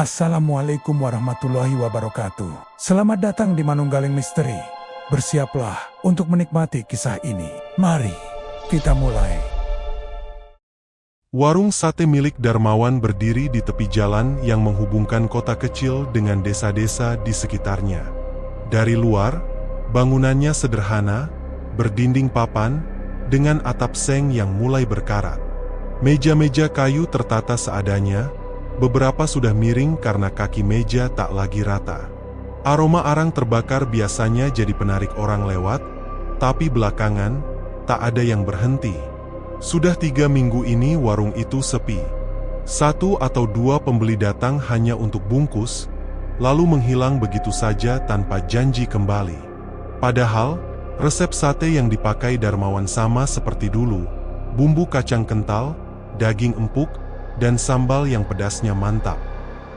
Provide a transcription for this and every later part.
Assalamualaikum warahmatullahi wabarakatuh. Selamat datang di Manunggaling Misteri. Bersiaplah untuk menikmati kisah ini. Mari kita mulai. Warung sate milik Darmawan berdiri di tepi jalan yang menghubungkan kota kecil dengan desa-desa di sekitarnya. Dari luar, bangunannya sederhana, berdinding papan, dengan atap seng yang mulai berkarat. Meja-meja kayu tertata seadanya, beberapa sudah miring karena kaki meja tak lagi rata. Aroma arang terbakar biasanya jadi penarik orang lewat, tapi belakangan, tak ada yang berhenti. Sudah 3 minggu ini warung itu sepi. 1 atau 2 pembeli datang hanya untuk bungkus, lalu menghilang begitu saja tanpa janji kembali. Padahal, resep sate yang dipakai Darmawan sama seperti dulu, bumbu kacang kental, daging empuk, dan sambal yang pedasnya mantap.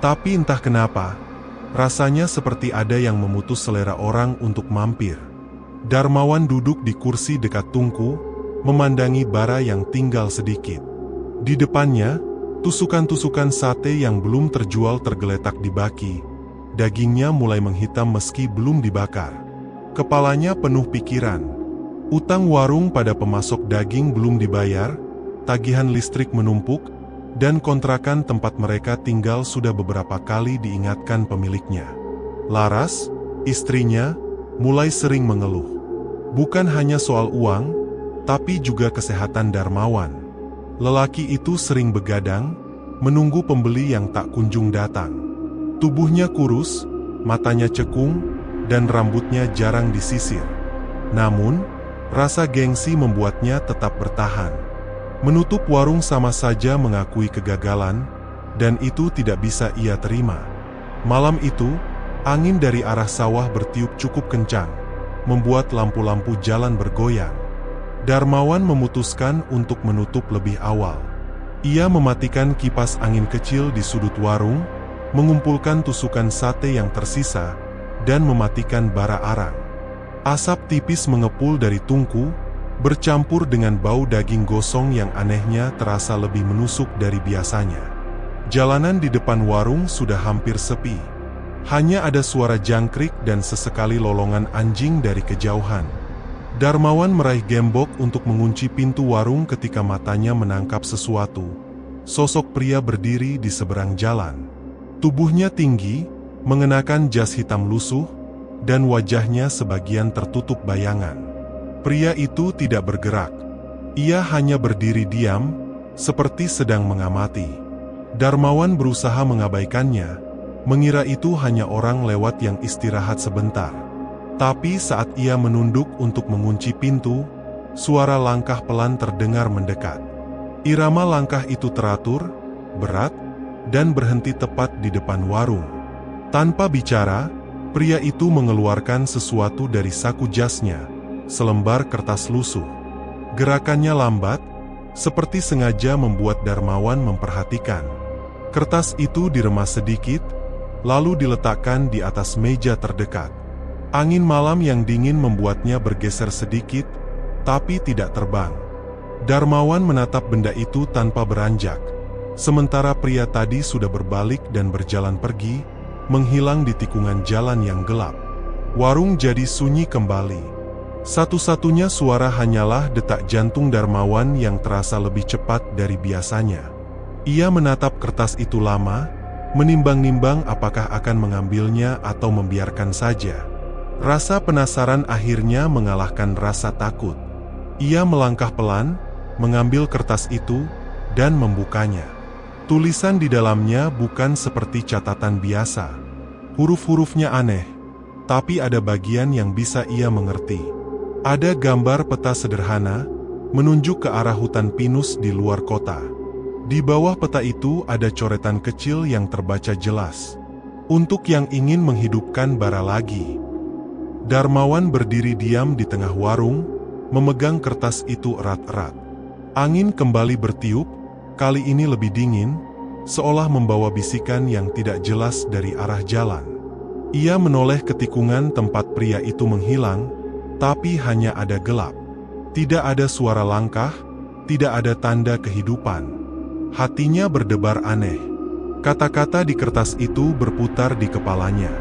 Tapi entah kenapa, rasanya seperti ada yang memutus selera orang untuk mampir. Darmawan duduk di kursi dekat tungku, memandangi bara yang tinggal sedikit. Di depannya, tusukan-tusukan sate yang belum terjual tergeletak di baki. Dagingnya mulai menghitam meski belum dibakar. Kepalanya penuh pikiran. Utang warung pada pemasok daging belum dibayar, tagihan listrik menumpuk, dan kontrakan tempat mereka tinggal sudah beberapa kali diingatkan pemiliknya. Laras, istrinya, mulai sering mengeluh. Bukan hanya soal uang, tapi juga kesehatan Darmawan. Lelaki itu sering begadang, menunggu pembeli yang tak kunjung datang. Tubuhnya kurus, matanya cekung, dan rambutnya jarang disisir. Namun, rasa gengsi membuatnya tetap bertahan. Menutup warung sama saja mengakui kegagalan, dan itu tidak bisa ia terima. Malam itu, angin dari arah sawah bertiup cukup kencang, membuat lampu-lampu jalan bergoyang. Darmawan memutuskan untuk menutup lebih awal. Ia mematikan kipas angin kecil di sudut warung, mengumpulkan tusukan sate yang tersisa, dan mematikan bara arang. Asap tipis mengepul dari tungku, bercampur dengan bau daging gosong yang anehnya terasa lebih menusuk dari biasanya. Jalanan di depan warung sudah hampir sepi. Hanya ada suara jangkrik dan sesekali lolongan anjing dari kejauhan. Darmawan meraih gembok untuk mengunci pintu warung ketika matanya menangkap sesuatu. Sosok pria berdiri di seberang jalan. Tubuhnya tinggi, mengenakan jas hitam lusuh, dan wajahnya sebagian tertutup bayangan. Pria itu tidak bergerak. Ia hanya berdiri diam, seperti sedang mengamati. Darmawan berusaha mengabaikannya, mengira itu hanya orang lewat yang istirahat sebentar. Tapi saat ia menunduk untuk mengunci pintu, suara langkah pelan terdengar mendekat. Irama langkah itu teratur, berat, dan berhenti tepat di depan warung. Tanpa bicara, pria itu mengeluarkan sesuatu dari saku jasnya, selembar kertas lusuh. Gerakannya lambat, seperti sengaja membuat Darmawan memperhatikan. Kertas itu diremas sedikit, lalu diletakkan di atas meja terdekat. Angin malam yang dingin membuatnya bergeser sedikit, tapi tidak terbang. Darmawan menatap benda itu tanpa beranjak, sementara pria tadi sudah berbalik dan berjalan pergi, menghilang di tikungan jalan yang gelap. Warung jadi sunyi kembali. Satu-satunya suara hanyalah detak jantung Darmawan yang terasa lebih cepat dari biasanya. Ia menatap kertas itu lama, menimbang-nimbang apakah akan mengambilnya atau membiarkan saja. Rasa penasaran akhirnya mengalahkan rasa takut. Ia melangkah pelan, mengambil kertas itu, dan membukanya. Tulisan di dalamnya bukan seperti catatan biasa. Huruf-hurufnya aneh, tapi ada bagian yang bisa ia mengerti. Ada gambar peta sederhana, menunjuk ke arah hutan pinus di luar kota. Di bawah peta itu ada coretan kecil yang terbaca jelas. Untuk yang ingin menghidupkan bara lagi. Darmawan berdiri diam di tengah warung, memegang kertas itu erat-erat. Angin kembali bertiup, kali ini lebih dingin, seolah membawa bisikan yang tidak jelas dari arah jalan. Ia menoleh ke tikungan tempat pria itu menghilang, tapi hanya ada gelap. Tidak ada suara langkah, tidak ada tanda kehidupan. Hatinya berdebar aneh. Kata-kata di kertas itu berputar di kepalanya.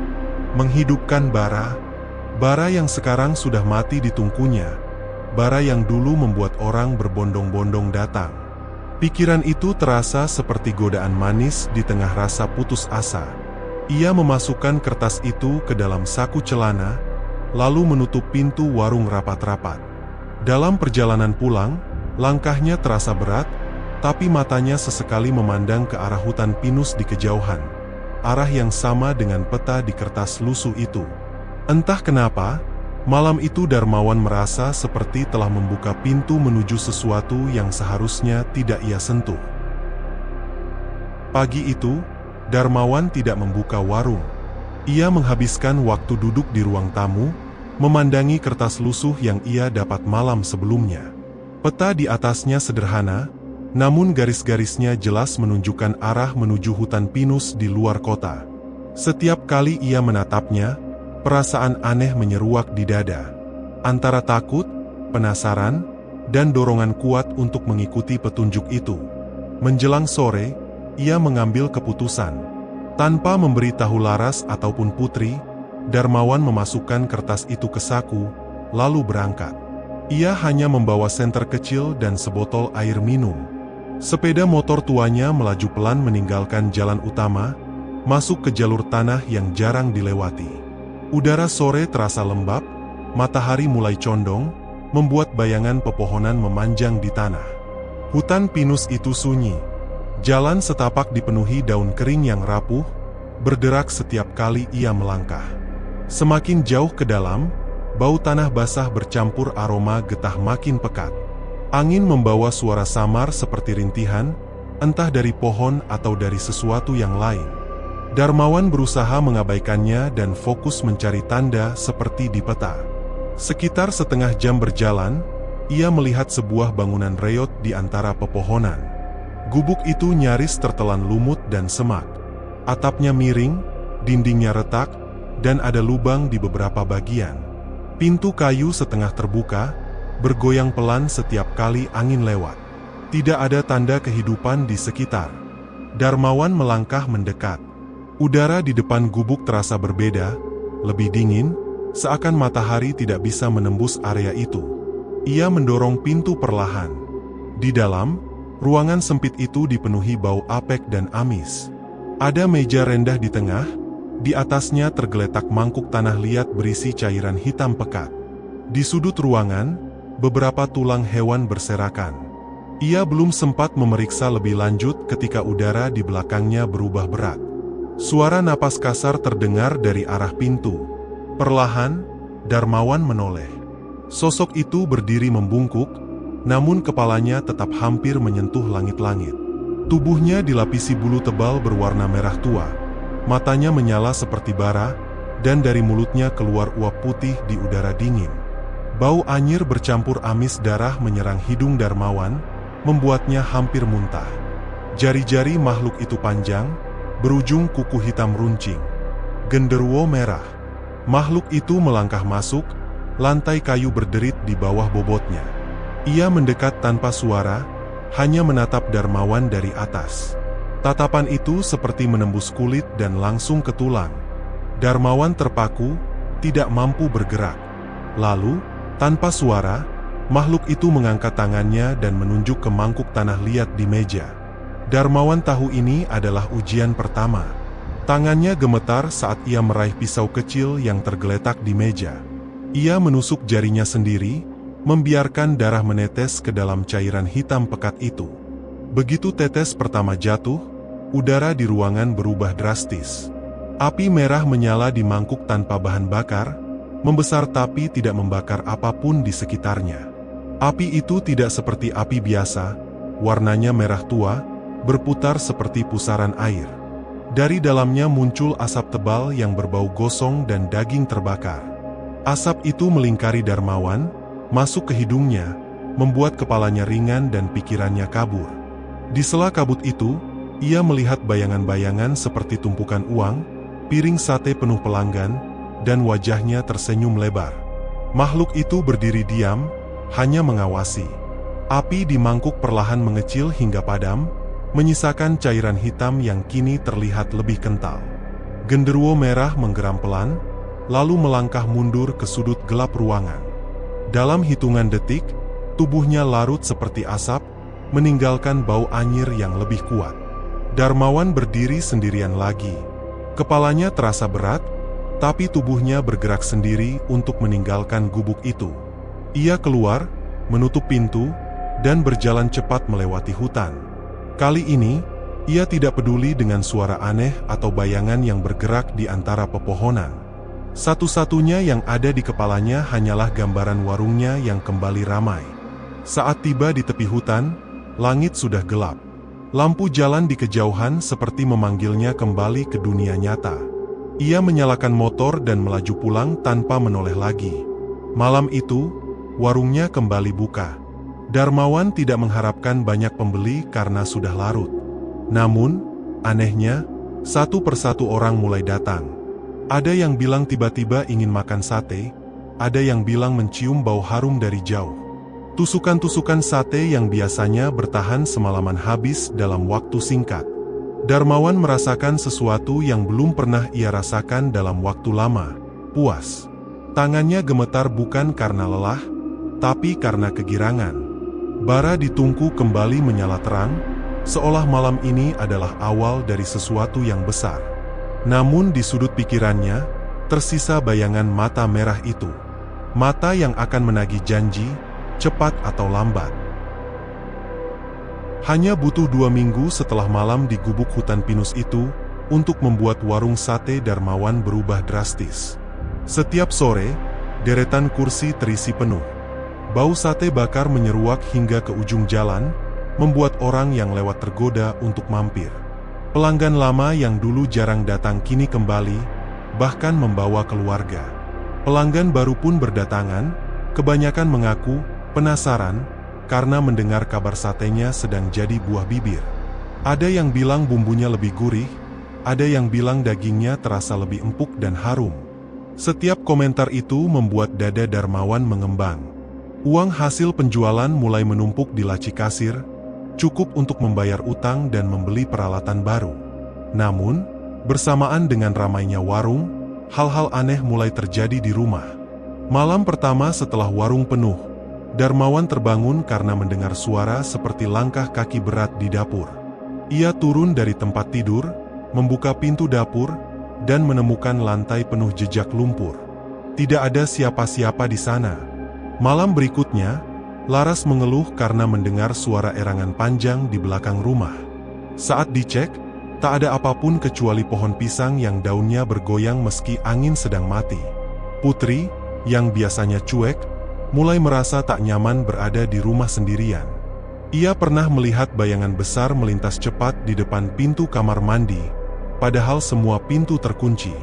Menghidupkan bara. Bara yang sekarang sudah mati di tungkunya. Bara yang dulu membuat orang berbondong-bondong datang. Pikiran itu terasa seperti godaan manis di tengah rasa putus asa. Ia memasukkan kertas itu ke dalam saku celana, lalu menutup pintu warung rapat-rapat. Dalam perjalanan pulang, langkahnya terasa berat, tapi matanya sesekali memandang ke arah hutan pinus di kejauhan. Arah yang sama dengan peta di kertas lusuh itu. Entah kenapa, malam itu Darmawan merasa seperti telah membuka pintu menuju sesuatu yang seharusnya tidak ia sentuh. Pagi itu, Darmawan tidak membuka warung. Ia menghabiskan waktu duduk di ruang tamu, memandangi kertas lusuh yang ia dapat malam sebelumnya. Peta di atasnya sederhana, namun garis-garisnya jelas menunjukkan arah menuju hutan pinus di luar kota. Setiap kali ia menatapnya, perasaan aneh menyeruak di dada. Antara takut, penasaran, dan dorongan kuat untuk mengikuti petunjuk itu. Menjelang sore, ia mengambil keputusan. Tanpa memberitahu Laras ataupun Putri, Darmawan memasukkan kertas itu ke saku, lalu berangkat. Ia hanya membawa senter kecil dan sebotol air minum. Sepeda motor tuanya melaju pelan meninggalkan jalan utama, masuk ke jalur tanah yang jarang dilewati. Udara sore terasa lembab, matahari mulai condong, membuat bayangan pepohonan memanjang di tanah. Hutan pinus itu sunyi. Jalan setapak dipenuhi daun kering yang rapuh, berderak setiap kali ia melangkah. Semakin jauh ke dalam, bau tanah basah bercampur aroma getah makin pekat. Angin membawa suara samar seperti rintihan, entah dari pohon atau dari sesuatu yang lain. Darmawan berusaha mengabaikannya dan fokus mencari tanda seperti di peta. Sekitar setengah jam berjalan, ia melihat sebuah bangunan reot di antara pepohonan. Gubuk itu nyaris tertelan lumut dan semak. Atapnya miring, dindingnya retak, dan ada lubang di beberapa bagian. Pintu kayu setengah terbuka, bergoyang pelan setiap kali angin lewat. Tidak ada tanda kehidupan di sekitar. Darmawan melangkah mendekat. Udara di depan gubuk terasa berbeda, lebih dingin, seakan matahari tidak bisa menembus area itu. Ia mendorong pintu perlahan. Di dalam, ruangan sempit itu dipenuhi bau apek dan amis. Ada meja rendah di tengah, di atasnya tergeletak mangkuk tanah liat berisi cairan hitam pekat. Di sudut ruangan, beberapa tulang hewan berserakan. Ia belum sempat memeriksa lebih lanjut ketika udara di belakangnya berubah berat. Suara napas kasar terdengar dari arah pintu. Perlahan, Darmawan menoleh. Sosok itu berdiri membungkuk, namun kepalanya tetap hampir menyentuh langit-langit. Tubuhnya dilapisi bulu tebal berwarna merah tua. Matanya menyala seperti bara, dan dari mulutnya keluar uap putih di udara dingin. Bau anyir bercampur amis darah menyerang hidung Darmawan, membuatnya hampir muntah. Jari-jari makhluk itu panjang, berujung kuku hitam runcing. Genderuwo merah. Makhluk itu melangkah masuk, lantai kayu berderit di bawah bobotnya. Ia mendekat tanpa suara, hanya menatap Darmawan dari atas. Tatapan itu seperti menembus kulit dan langsung ke tulang. Darmawan terpaku, tidak mampu bergerak. Lalu, tanpa suara, makhluk itu mengangkat tangannya dan menunjuk ke mangkuk tanah liat di meja. Darmawan tahu ini adalah ujian pertama. Tangannya gemetar saat ia meraih pisau kecil yang tergeletak di meja. Ia menusuk jarinya sendiri, membiarkan darah menetes ke dalam cairan hitam pekat itu. Begitu tetes pertama jatuh, udara di ruangan berubah drastis. Api merah menyala di mangkuk tanpa bahan bakar, membesar tapi tidak membakar apapun di sekitarnya. Api itu tidak seperti api biasa, warnanya merah tua, berputar seperti pusaran air. Dari dalamnya muncul asap tebal yang berbau gosong dan daging terbakar. Asap itu melingkari Darmawan, masuk ke hidungnya, membuat kepalanya ringan dan pikirannya kabur. Di sela kabut itu, ia melihat bayangan-bayangan seperti tumpukan uang, piring sate penuh pelanggan, dan wajahnya tersenyum lebar. Makhluk itu berdiri diam, hanya mengawasi. Api di mangkuk perlahan mengecil hingga padam, menyisakan cairan hitam yang kini terlihat lebih kental. Genderuwo merah menggeram pelan, lalu melangkah mundur ke sudut gelap ruangan. Dalam hitungan detik, tubuhnya larut seperti asap, meninggalkan bau anyir yang lebih kuat. Darmawan berdiri sendirian lagi. Kepalanya terasa berat, tapi tubuhnya bergerak sendiri untuk meninggalkan gubuk itu. Ia keluar, menutup pintu, dan berjalan cepat melewati hutan. Kali ini, ia tidak peduli dengan suara aneh atau bayangan yang bergerak di antara pepohonan. Satu-satunya yang ada di kepalanya hanyalah gambaran warungnya yang kembali ramai. Saat tiba di tepi hutan, langit sudah gelap. Lampu jalan di kejauhan seperti memanggilnya kembali ke dunia nyata. Ia menyalakan motor dan melaju pulang tanpa menoleh lagi. Malam itu, warungnya kembali buka. Darmawan tidak mengharapkan banyak pembeli karena sudah larut. Namun, anehnya, satu persatu orang mulai datang. Ada yang bilang tiba-tiba ingin makan sate, ada yang bilang mencium bau harum dari jauh. Tusukan-tusukan sate yang biasanya bertahan semalaman habis dalam waktu singkat. Darmawan merasakan sesuatu yang belum pernah ia rasakan dalam waktu lama, puas. Tangannya gemetar bukan karena lelah, tapi karena kegirangan. Bara di tungku kembali menyala terang, seolah malam ini adalah awal dari sesuatu yang besar. Namun di sudut pikirannya, tersisa bayangan mata merah itu. Mata yang akan menagih janji, cepat atau lambat. Hanya butuh 2 minggu setelah malam di gubuk hutan pinus itu, untuk membuat warung sate Darmawan berubah drastis. Setiap sore, deretan kursi terisi penuh. Bau sate bakar menyeruak hingga ke ujung jalan, membuat orang yang lewat tergoda untuk mampir. Pelanggan lama yang dulu jarang datang kini kembali, bahkan membawa keluarga. Pelanggan baru pun berdatangan, kebanyakan mengaku penasaran karena mendengar kabar satenya sedang jadi buah bibir. Ada yang bilang bumbunya lebih gurih, ada yang bilang dagingnya terasa lebih empuk dan harum. Setiap komentar itu membuat dada Darmawan mengembang. Uang hasil penjualan mulai menumpuk di laci kasir, cukup untuk membayar utang dan membeli peralatan baru. Namun, bersamaan dengan ramainya warung, hal-hal aneh mulai terjadi di rumah. Malam pertama setelah warung penuh, Darmawan terbangun karena mendengar suara seperti langkah kaki berat di dapur. Ia turun dari tempat tidur, membuka pintu dapur, dan menemukan lantai penuh jejak lumpur. Tidak ada siapa-siapa di sana. Malam berikutnya, Laras mengeluh karena mendengar suara erangan panjang di belakang rumah. Saat dicek, tak ada apapun kecuali pohon pisang yang daunnya bergoyang meski angin sedang mati. Putri, yang biasanya cuek, mulai merasa tak nyaman berada di rumah sendirian. Ia pernah melihat bayangan besar melintas cepat di depan pintu kamar mandi, padahal semua pintu terkunci.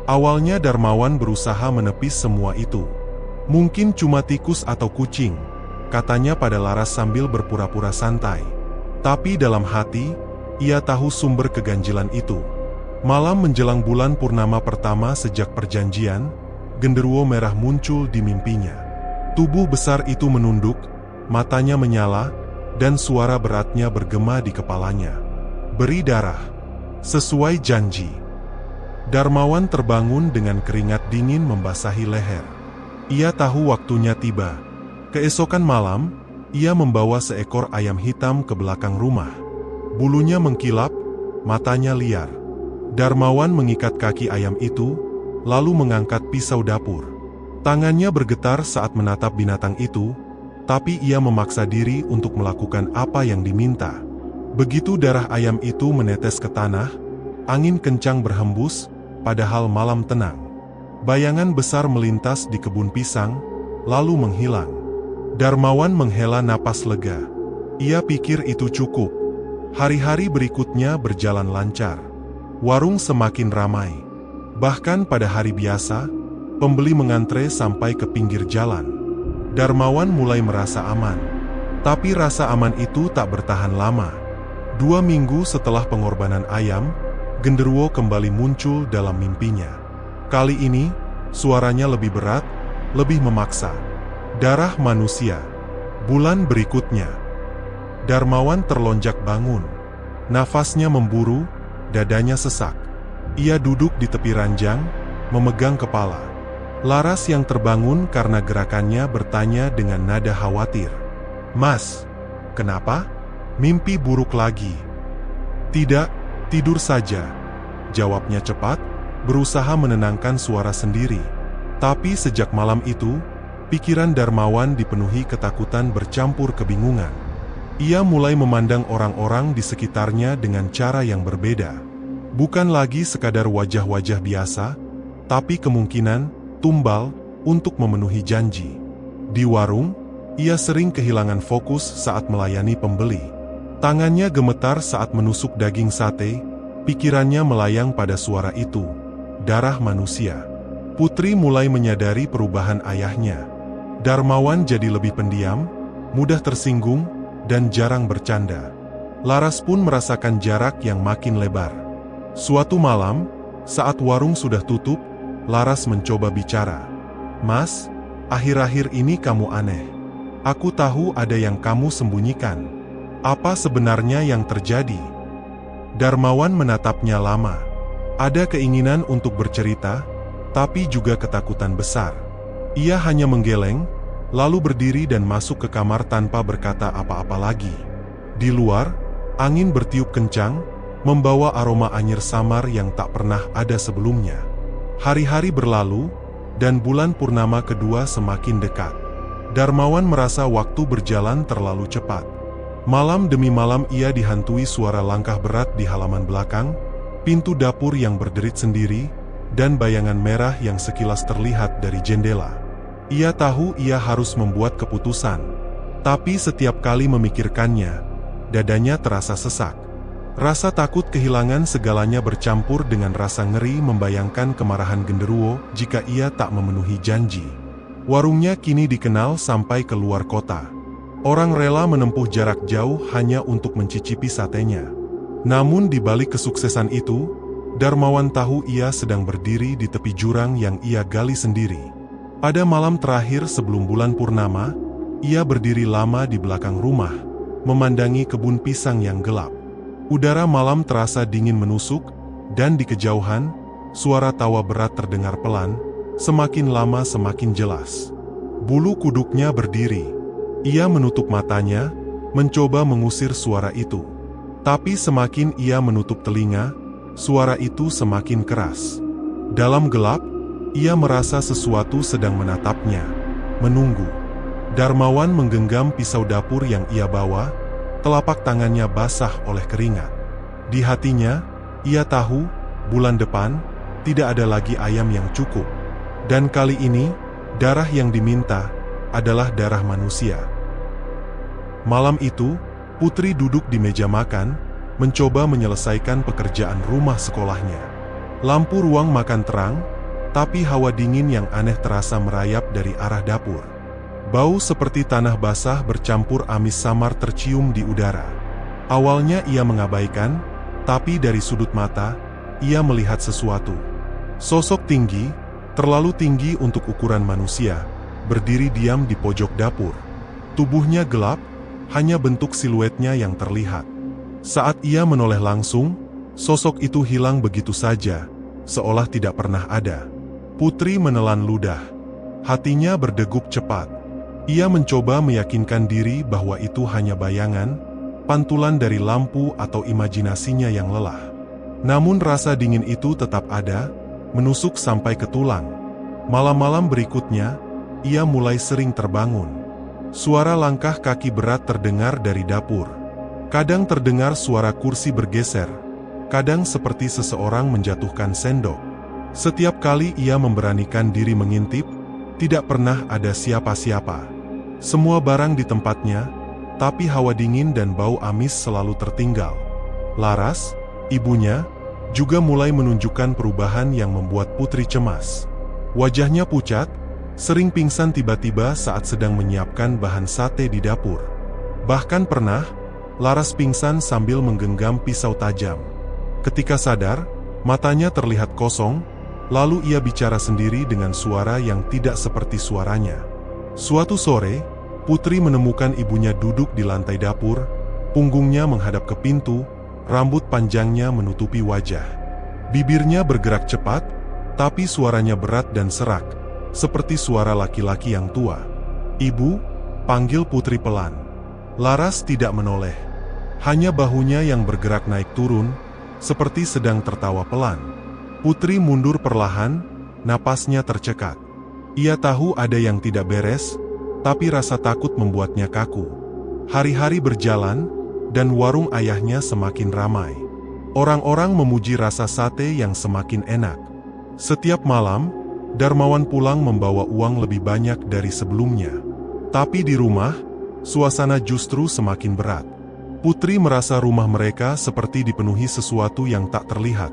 Awalnya Darmawan berusaha menepis semua itu. Mungkin cuma tikus atau kucing, katanya pada Laras sambil berpura-pura santai. Tapi dalam hati, ia tahu sumber keganjilan itu. Malam menjelang bulan purnama pertama sejak perjanjian, genderuwo merah muncul di mimpinya. Tubuh besar itu menunduk, matanya menyala, dan suara beratnya bergema di kepalanya. Beri darah. Sesuai janji. Darmawan terbangun dengan keringat dingin membasahi leher. Ia tahu waktunya tiba. Keesokan malam, ia membawa seekor ayam hitam ke belakang rumah. Bulunya mengkilap, matanya liar. Darmawan mengikat kaki ayam itu, lalu mengangkat pisau dapur. Tangannya bergetar saat menatap binatang itu, tapi ia memaksa diri untuk melakukan apa yang diminta. Begitu darah ayam itu menetes ke tanah, angin kencang berhembus, padahal malam tenang. Bayangan besar melintas di kebun pisang, lalu menghilang. Darmawan menghela napas lega. Ia pikir itu cukup. Hari-hari berikutnya berjalan lancar. Warung semakin ramai. Bahkan pada hari biasa, pembeli mengantre sampai ke pinggir jalan. Darmawan mulai merasa aman. Tapi rasa aman itu tak bertahan lama. 2 minggu setelah pengorbanan ayam, genderuwo kembali muncul dalam mimpinya. Kali ini, suaranya lebih berat, lebih memaksa. Darah manusia. Bulan berikutnya, Darmawan terlonjak bangun. Nafasnya memburu, dadanya sesak. Ia duduk di tepi ranjang, memegang kepala. Laras yang terbangun karena gerakannya bertanya dengan nada khawatir. "Mas, kenapa? Mimpi buruk lagi?" "Tidak, tidur saja," jawabnya cepat, berusaha menenangkan suara sendiri. Tapi sejak malam itu, pikiran Darmawan dipenuhi ketakutan bercampur kebingungan. Ia mulai memandang orang-orang di sekitarnya dengan cara yang berbeda. Bukan lagi sekadar wajah-wajah biasa, tapi kemungkinan tumbal untuk memenuhi janji. Di warung, ia sering kehilangan fokus saat melayani pembeli. Tangannya gemetar saat menusuk daging sate, pikirannya melayang pada suara itu, darah manusia. Putri mulai menyadari perubahan ayahnya. Darmawan jadi lebih pendiam, mudah tersinggung, dan jarang bercanda. Laras pun merasakan jarak yang makin lebar. Suatu malam, saat warung sudah tutup, Laras mencoba bicara. "Mas, akhir-akhir ini kamu aneh. Aku tahu ada yang kamu sembunyikan. Apa sebenarnya yang terjadi?" Darmawan menatapnya lama. Ada keinginan untuk bercerita, tapi juga ketakutan besar. Ia hanya menggeleng, lalu berdiri dan masuk ke kamar tanpa berkata apa-apa lagi. Di luar, angin bertiup kencang, membawa aroma anyir samar yang tak pernah ada sebelumnya. Hari-hari berlalu, dan bulan purnama kedua semakin dekat. Darmawan merasa waktu berjalan terlalu cepat. Malam demi malam ia dihantui suara langkah berat di halaman belakang, pintu dapur yang berderit sendiri, dan bayangan merah yang sekilas terlihat dari jendela. Ia tahu ia harus membuat keputusan, tapi setiap kali memikirkannya, dadanya terasa sesak. Rasa takut kehilangan segalanya bercampur dengan rasa ngeri membayangkan kemarahan genderuwo jika ia tak memenuhi janji. Warungnya kini dikenal sampai ke luar kota. Orang rela menempuh jarak jauh hanya untuk mencicipi satenya. Namun di balik kesuksesan itu, Darmawan tahu ia sedang berdiri di tepi jurang yang ia gali sendiri. Pada malam terakhir sebelum bulan purnama, ia berdiri lama di belakang rumah, memandangi kebun pisang yang gelap. Udara malam terasa dingin menusuk, dan di kejauhan, suara tawa berat terdengar pelan, semakin lama semakin jelas. Bulu kuduknya berdiri. Ia menutup matanya, mencoba mengusir suara itu. Tapi semakin ia menutup telinga, suara itu semakin keras. Dalam gelap, ia merasa sesuatu sedang menatapnya, menunggu. Darmawan menggenggam pisau dapur yang ia bawa, telapak tangannya basah oleh keringat. Di hatinya, ia tahu, bulan depan, tidak ada lagi ayam yang cukup. Dan kali ini, darah yang diminta, adalah darah manusia. Malam itu, Putri duduk di meja makan, mencoba menyelesaikan pekerjaan rumah sekolahnya. Lampu ruang makan terang, tapi hawa dingin yang aneh terasa merayap dari arah dapur. Bau seperti tanah basah bercampur amis samar tercium di udara. Awalnya ia mengabaikan, tapi dari sudut mata, ia melihat sesuatu. Sosok tinggi, terlalu tinggi untuk ukuran manusia, berdiri diam di pojok dapur. Tubuhnya gelap, hanya bentuk siluetnya yang terlihat. Saat ia menoleh langsung, sosok itu hilang begitu saja, seolah tidak pernah ada. Putri menelan ludah. Hatinya berdegup cepat. Ia mencoba meyakinkan diri bahwa itu hanya bayangan, pantulan dari lampu atau imajinasinya yang lelah. Namun rasa dingin itu tetap ada, menusuk sampai ke tulang. Malam-malam berikutnya, ia mulai sering terbangun. Suara langkah kaki berat terdengar dari dapur. Kadang terdengar suara kursi bergeser, kadang seperti seseorang menjatuhkan sendok. Setiap kali ia memberanikan diri mengintip, tidak pernah ada siapa-siapa. Semua barang di tempatnya, tapi hawa dingin dan bau amis selalu tertinggal. Laras, ibunya, juga mulai menunjukkan perubahan yang membuat Putri cemas. Wajahnya pucat, sering pingsan tiba-tiba saat sedang menyiapkan bahan sate di dapur. Bahkan pernah, Laras pingsan sambil menggenggam pisau tajam. Ketika sadar, matanya terlihat kosong, lalu ia bicara sendiri dengan suara yang tidak seperti suaranya. Suatu sore, Putri menemukan ibunya duduk di lantai dapur, punggungnya menghadap ke pintu, rambut panjangnya menutupi wajah. Bibirnya bergerak cepat, tapi suaranya berat dan serak, seperti suara laki-laki yang tua. "Ibu," panggil Putri pelan. Laras tidak menoleh. Hanya bahunya yang bergerak naik turun, seperti sedang tertawa pelan. Putri mundur perlahan, napasnya tercekat. Ia tahu ada yang tidak beres, tapi rasa takut membuatnya kaku. Hari-hari berjalan, dan warung ayahnya semakin ramai. Orang-orang memuji rasa sate yang semakin enak. Setiap malam, Darmawan pulang membawa uang lebih banyak dari sebelumnya. Tapi di rumah, suasana justru semakin berat. Putri merasa rumah mereka seperti dipenuhi sesuatu yang tak terlihat,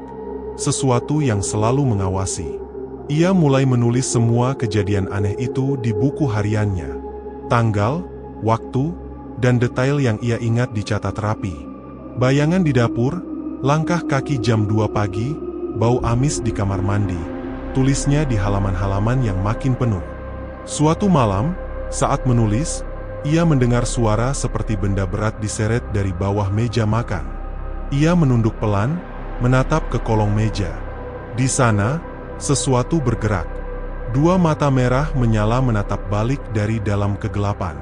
sesuatu yang selalu mengawasi. Ia mulai menulis semua kejadian aneh itu di buku hariannya. Tanggal, waktu, dan detail yang ia ingat dicatat rapi. Bayangan di dapur, langkah kaki jam 2 pagi, bau amis di kamar mandi. Tulisnya di halaman-halaman yang makin penuh. Suatu malam, saat menulis, ia mendengar suara seperti benda berat diseret dari bawah meja makan. Ia menunduk pelan, menatap ke kolong meja. Di sana, sesuatu bergerak. Dua mata merah menyala menatap balik dari dalam kegelapan.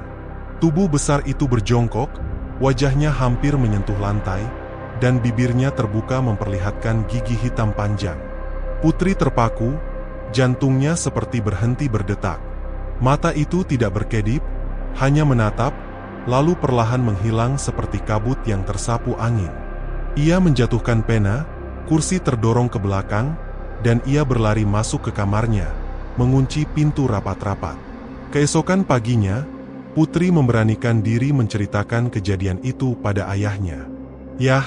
Tubuh besar itu berjongkok, wajahnya hampir menyentuh lantai, dan bibirnya terbuka memperlihatkan gigi hitam panjang. Putri terpaku, jantungnya seperti berhenti berdetak. Mata itu tidak berkedip, hanya menatap, lalu perlahan menghilang seperti kabut yang tersapu angin. Ia menjatuhkan pena, kursi terdorong ke belakang, dan ia berlari masuk ke kamarnya, mengunci pintu rapat-rapat. Keesokan paginya, Putri memberanikan diri menceritakan kejadian itu pada ayahnya. "Yah,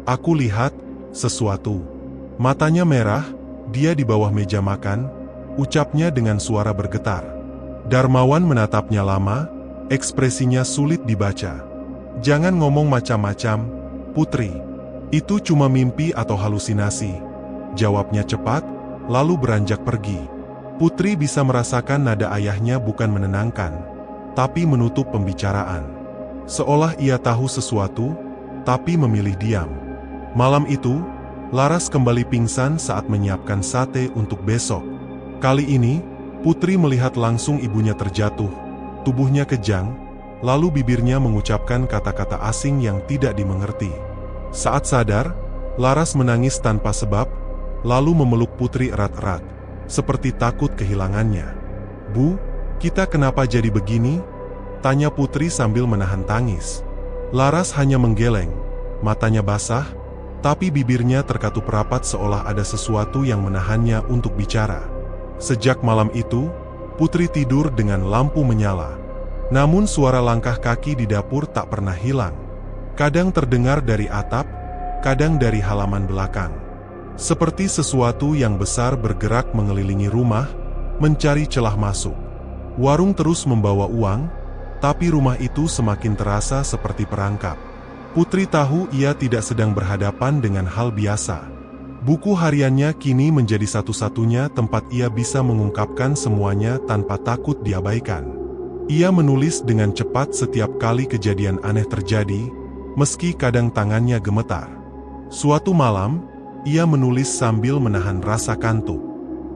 aku lihat sesuatu." Matanya merah, dia di bawah meja makan, ucapnya dengan suara bergetar. Darmawan menatapnya lama, ekspresinya sulit dibaca. "Jangan ngomong macam-macam, Putri. Itu cuma mimpi atau halusinasi," jawabnya cepat, lalu beranjak pergi. Putri bisa merasakan nada ayahnya bukan menenangkan, tapi menutup pembicaraan. Seolah ia tahu sesuatu, tapi memilih diam. Malam itu, Laras kembali pingsan saat menyiapkan sate untuk besok. Kali ini, Putri melihat langsung ibunya terjatuh, tubuhnya kejang, lalu bibirnya mengucapkan kata-kata asing yang tidak dimengerti. Saat sadar, Laras menangis tanpa sebab, lalu memeluk Putri erat-erat, seperti takut kehilangannya. "Bu, kita kenapa jadi begini?" tanya Putri sambil menahan tangis. Laras hanya menggeleng, matanya basah, tapi bibirnya terkatup rapat seolah ada sesuatu yang menahannya untuk bicara. Sejak malam itu, Putri tidur dengan lampu menyala. Namun suara langkah kaki di dapur tak pernah hilang. Kadang terdengar dari atap, kadang dari halaman belakang. Seperti sesuatu yang besar bergerak mengelilingi rumah, mencari celah masuk. Warung terus membawa uang, tapi rumah itu semakin terasa seperti perangkap. Putri tahu ia tidak sedang berhadapan dengan hal biasa. Buku hariannya kini menjadi satu-satunya tempat ia bisa mengungkapkan semuanya tanpa takut diabaikan. Ia menulis dengan cepat setiap kali kejadian aneh terjadi, meski kadang tangannya gemetar. Suatu malam, ia menulis sambil menahan rasa kantuk.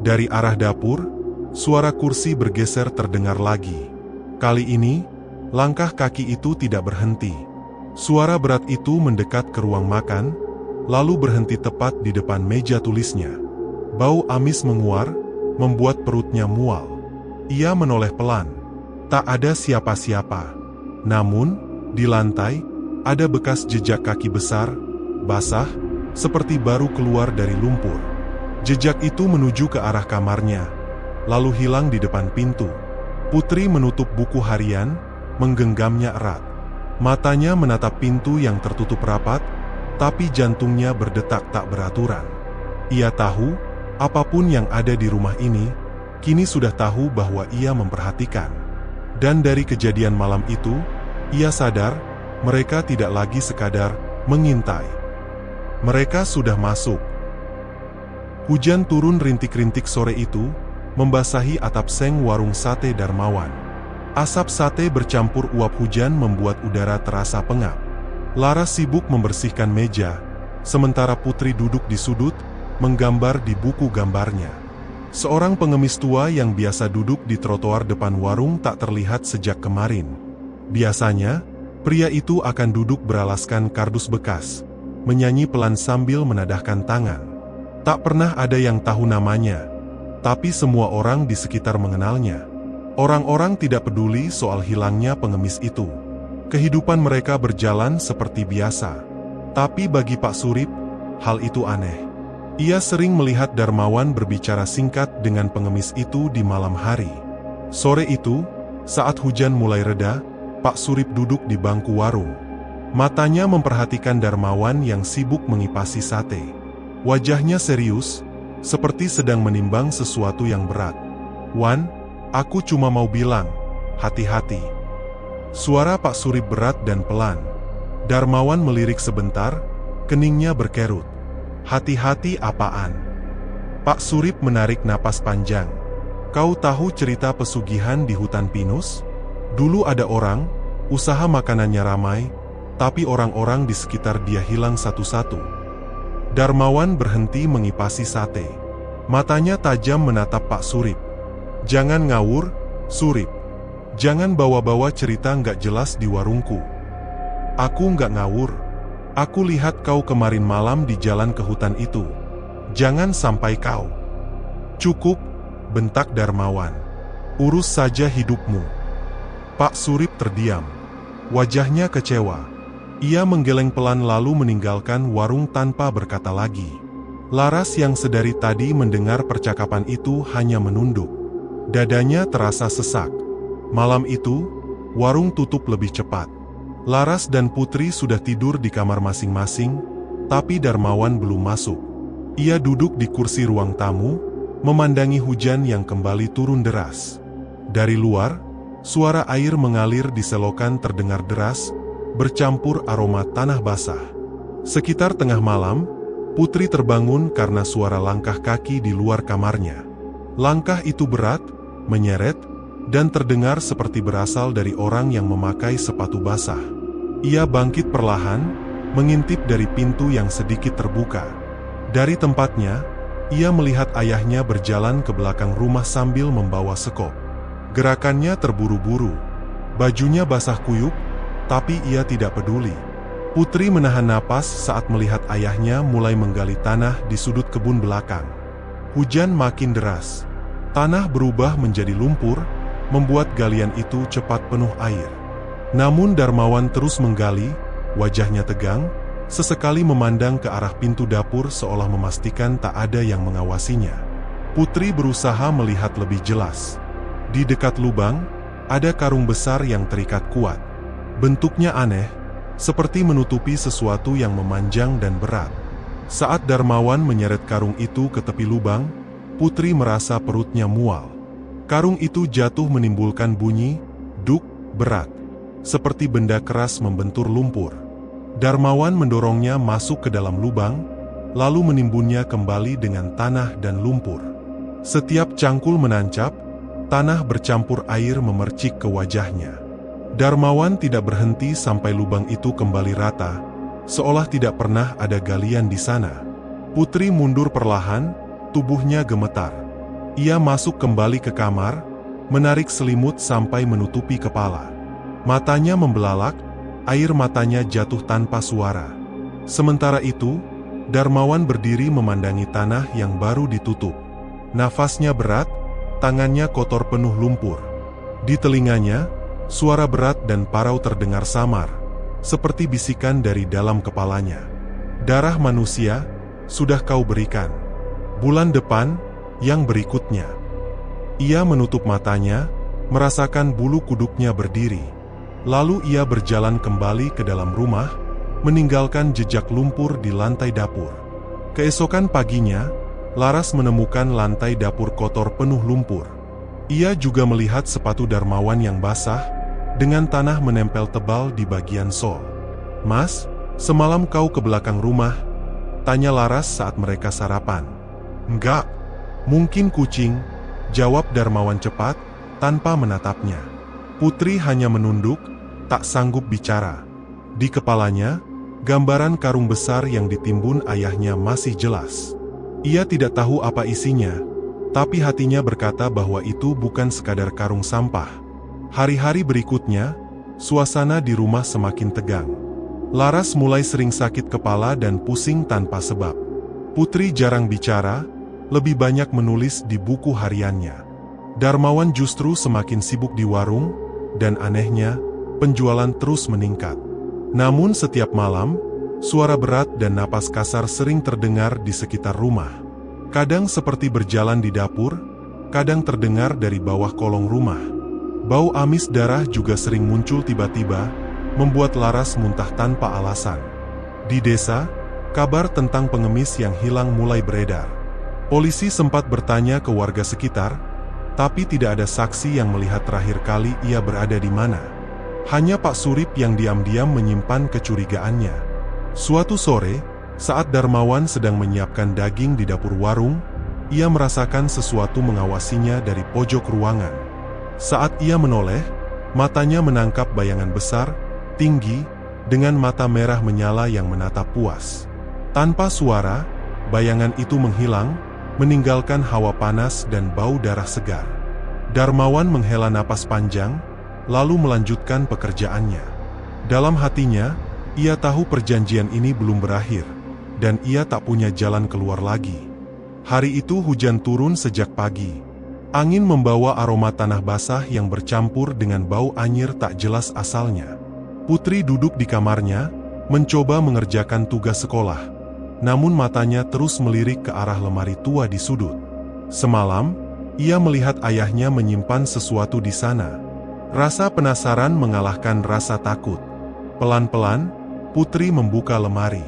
Dari arah dapur, suara kursi bergeser terdengar lagi. Kali ini, langkah kaki itu tidak berhenti. Suara berat itu mendekat ke ruang makan, lalu berhenti tepat di depan meja tulisnya. Bau amis menguar, membuat perutnya mual. Ia menoleh pelan. Tak ada siapa-siapa. Namun, di lantai, ada bekas jejak kaki besar, basah, seperti baru keluar dari lumpur. Jejak itu menuju ke arah kamarnya, lalu hilang di depan pintu. Putri menutup buku harian, menggenggamnya erat. Matanya menatap pintu yang tertutup rapat, tapi jantungnya berdetak tak beraturan. Ia tahu, apapun yang ada di rumah ini, kini sudah tahu bahwa ia memperhatikan. Dan dari kejadian malam itu, ia sadar, mereka tidak lagi sekadar mengintai. Mereka sudah masuk. Hujan turun rintik-rintik sore itu, membasahi atap seng warung sate Darmawan. Asap sate bercampur uap hujan membuat udara terasa pengap. Laras sibuk membersihkan meja, sementara Putri duduk di sudut, menggambar di buku gambarnya. Seorang pengemis tua yang biasa duduk di trotoar depan warung tak terlihat sejak kemarin. Biasanya, pria itu akan duduk beralaskan kardus bekas, menyanyi pelan sambil menadahkan tangan. Tak pernah ada yang tahu namanya, tapi semua orang di sekitar mengenalnya. Orang-orang tidak peduli soal hilangnya pengemis itu. Kehidupan mereka berjalan seperti biasa. Tapi bagi Pak Surip, hal itu aneh. Ia sering melihat Darmawan berbicara singkat dengan pengemis itu di malam hari. Sore itu, saat hujan mulai reda, Pak Surip duduk di bangku warung. Matanya memperhatikan Darmawan yang sibuk mengipasi sate. Wajahnya serius, seperti sedang menimbang sesuatu yang berat. "Wan, aku cuma mau bilang, hati-hati." Suara Pak Surip berat dan pelan. Darmawan melirik sebentar, keningnya berkerut. "Hati-hati apaan?" Pak Surip menarik napas panjang. "Kau tahu cerita pesugihan di hutan pinus? Dulu ada orang, usaha makanannya ramai, tapi orang-orang di sekitar dia hilang satu-satu." Darmawan berhenti mengipasi sate. Matanya tajam menatap Pak Surip. "Jangan ngawur, Surip. Jangan bawa-bawa cerita nggak jelas di warungku." "Aku nggak ngawur. Aku lihat kau kemarin malam di jalan ke hutan itu. Jangan sampai kau..." "Cukup," bentak Darmawan. "Urus saja hidupmu." Pak Surip terdiam. Wajahnya kecewa. Ia menggeleng pelan lalu meninggalkan warung tanpa berkata lagi. Laras yang sedari tadi mendengar percakapan itu hanya menunduk. Dadanya terasa sesak. Malam itu, warung tutup lebih cepat. Laras dan Putri sudah tidur di kamar masing-masing, tapi Darmawan belum masuk. Ia duduk di kursi ruang tamu, memandangi hujan yang kembali turun deras. Dari luar, suara air mengalir di selokan terdengar deras, bercampur aroma tanah basah. Sekitar tengah malam, Putri terbangun karena suara langkah kaki di luar kamarnya. Langkah itu berat, menyeret, dan terdengar seperti berasal dari orang yang memakai sepatu basah. Ia bangkit perlahan, mengintip dari pintu yang sedikit terbuka. Dari tempatnya, ia melihat ayahnya berjalan ke belakang rumah sambil membawa sekop. Gerakannya terburu-buru. Bajunya basah kuyup, tapi ia tidak peduli. Putri menahan napas saat melihat ayahnya mulai menggali tanah di sudut kebun belakang. Hujan makin deras. Tanah berubah menjadi lumpur, membuat galian itu cepat penuh air. Namun Darmawan terus menggali, wajahnya tegang, sesekali memandang ke arah pintu dapur seolah memastikan tak ada yang mengawasinya. Putri berusaha melihat lebih jelas. Di dekat lubang, ada karung besar yang terikat kuat. Bentuknya aneh, seperti menutupi sesuatu yang memanjang dan berat. Saat Darmawan menyeret karung itu ke tepi lubang, Putri merasa perutnya mual. Karung itu jatuh menimbulkan bunyi, duk, berat. Seperti benda keras membentur lumpur. Darmawan mendorongnya masuk ke dalam lubang, lalu menimbunnya kembali dengan tanah dan lumpur. Setiap cangkul menancap, tanah bercampur air memercik ke wajahnya. Darmawan tidak berhenti sampai lubang itu kembali rata, seolah tidak pernah ada galian di sana. Putri mundur perlahan, tubuhnya gemetar. Ia masuk kembali ke kamar, menarik selimut sampai menutupi kepala. Matanya membelalak, air matanya jatuh tanpa suara. Sementara itu, Darmawan berdiri memandangi tanah yang baru ditutup. Nafasnya berat, tangannya kotor penuh lumpur. Di telinganya, suara berat dan parau terdengar samar, seperti bisikan dari dalam kepalanya. "Darah manusia, sudah kau berikan. Bulan depan, yang berikutnya." Ia menutup matanya, merasakan bulu kuduknya berdiri. Lalu ia berjalan kembali ke dalam rumah, meninggalkan jejak lumpur di lantai dapur. Keesokan paginya, Laras menemukan lantai dapur kotor penuh lumpur. Ia juga melihat sepatu Darmawan yang basah, dengan tanah menempel tebal di bagian sol. "Mas, semalam kau ke belakang rumah?" tanya Laras saat mereka sarapan. "Enggak, mungkin kucing," jawab Darmawan cepat, tanpa menatapnya. Putri hanya menunduk, tak sanggup bicara. Di kepalanya, Gambaran karung besar yang ditimbun ayahnya masih jelas. Ia tidak tahu apa isinya, tapi hatinya berkata bahwa itu bukan sekadar karung sampah. Hari-hari berikutnya, suasana di rumah semakin tegang. Laras mulai sering sakit kepala dan pusing tanpa sebab. Putri jarang bicara, lebih banyak menulis di buku hariannya. Darmawan justru semakin sibuk di warung, dan anehnya, penjualan terus meningkat. Namun setiap malam, suara berat dan napas kasar sering terdengar di sekitar rumah. Kadang seperti berjalan di dapur, kadang terdengar dari bawah kolong rumah. Bau amis darah juga sering muncul tiba-tiba, membuat Laras muntah tanpa alasan. Di desa, kabar tentang pengemis yang hilang mulai beredar. Polisi sempat bertanya ke warga sekitar, tapi tidak ada saksi yang melihat terakhir kali ia berada di mana. Hanya Pak Surip yang diam-diam menyimpan kecurigaannya. Suatu sore, saat Darmawan sedang menyiapkan daging di dapur warung, ia merasakan sesuatu mengawasinya dari pojok ruangan. Saat ia menoleh, matanya menangkap bayangan besar, tinggi, dengan mata merah menyala yang menatap puas. Tanpa suara, bayangan itu menghilang, meninggalkan hawa panas dan bau darah segar. Darmawan menghela napas panjang, lalu melanjutkan pekerjaannya. Dalam hatinya, ia tahu perjanjian ini belum berakhir, dan ia tak punya jalan keluar lagi. Hari itu hujan turun sejak pagi. Angin membawa aroma tanah basah yang bercampur dengan bau anyir tak jelas asalnya. Putri duduk di kamarnya, mencoba mengerjakan tugas sekolah. Namun matanya terus melirik ke arah lemari tua di sudut. Semalam, ia melihat ayahnya menyimpan sesuatu di sana. Rasa penasaran mengalahkan rasa takut. Pelan-pelan, Putri membuka lemari.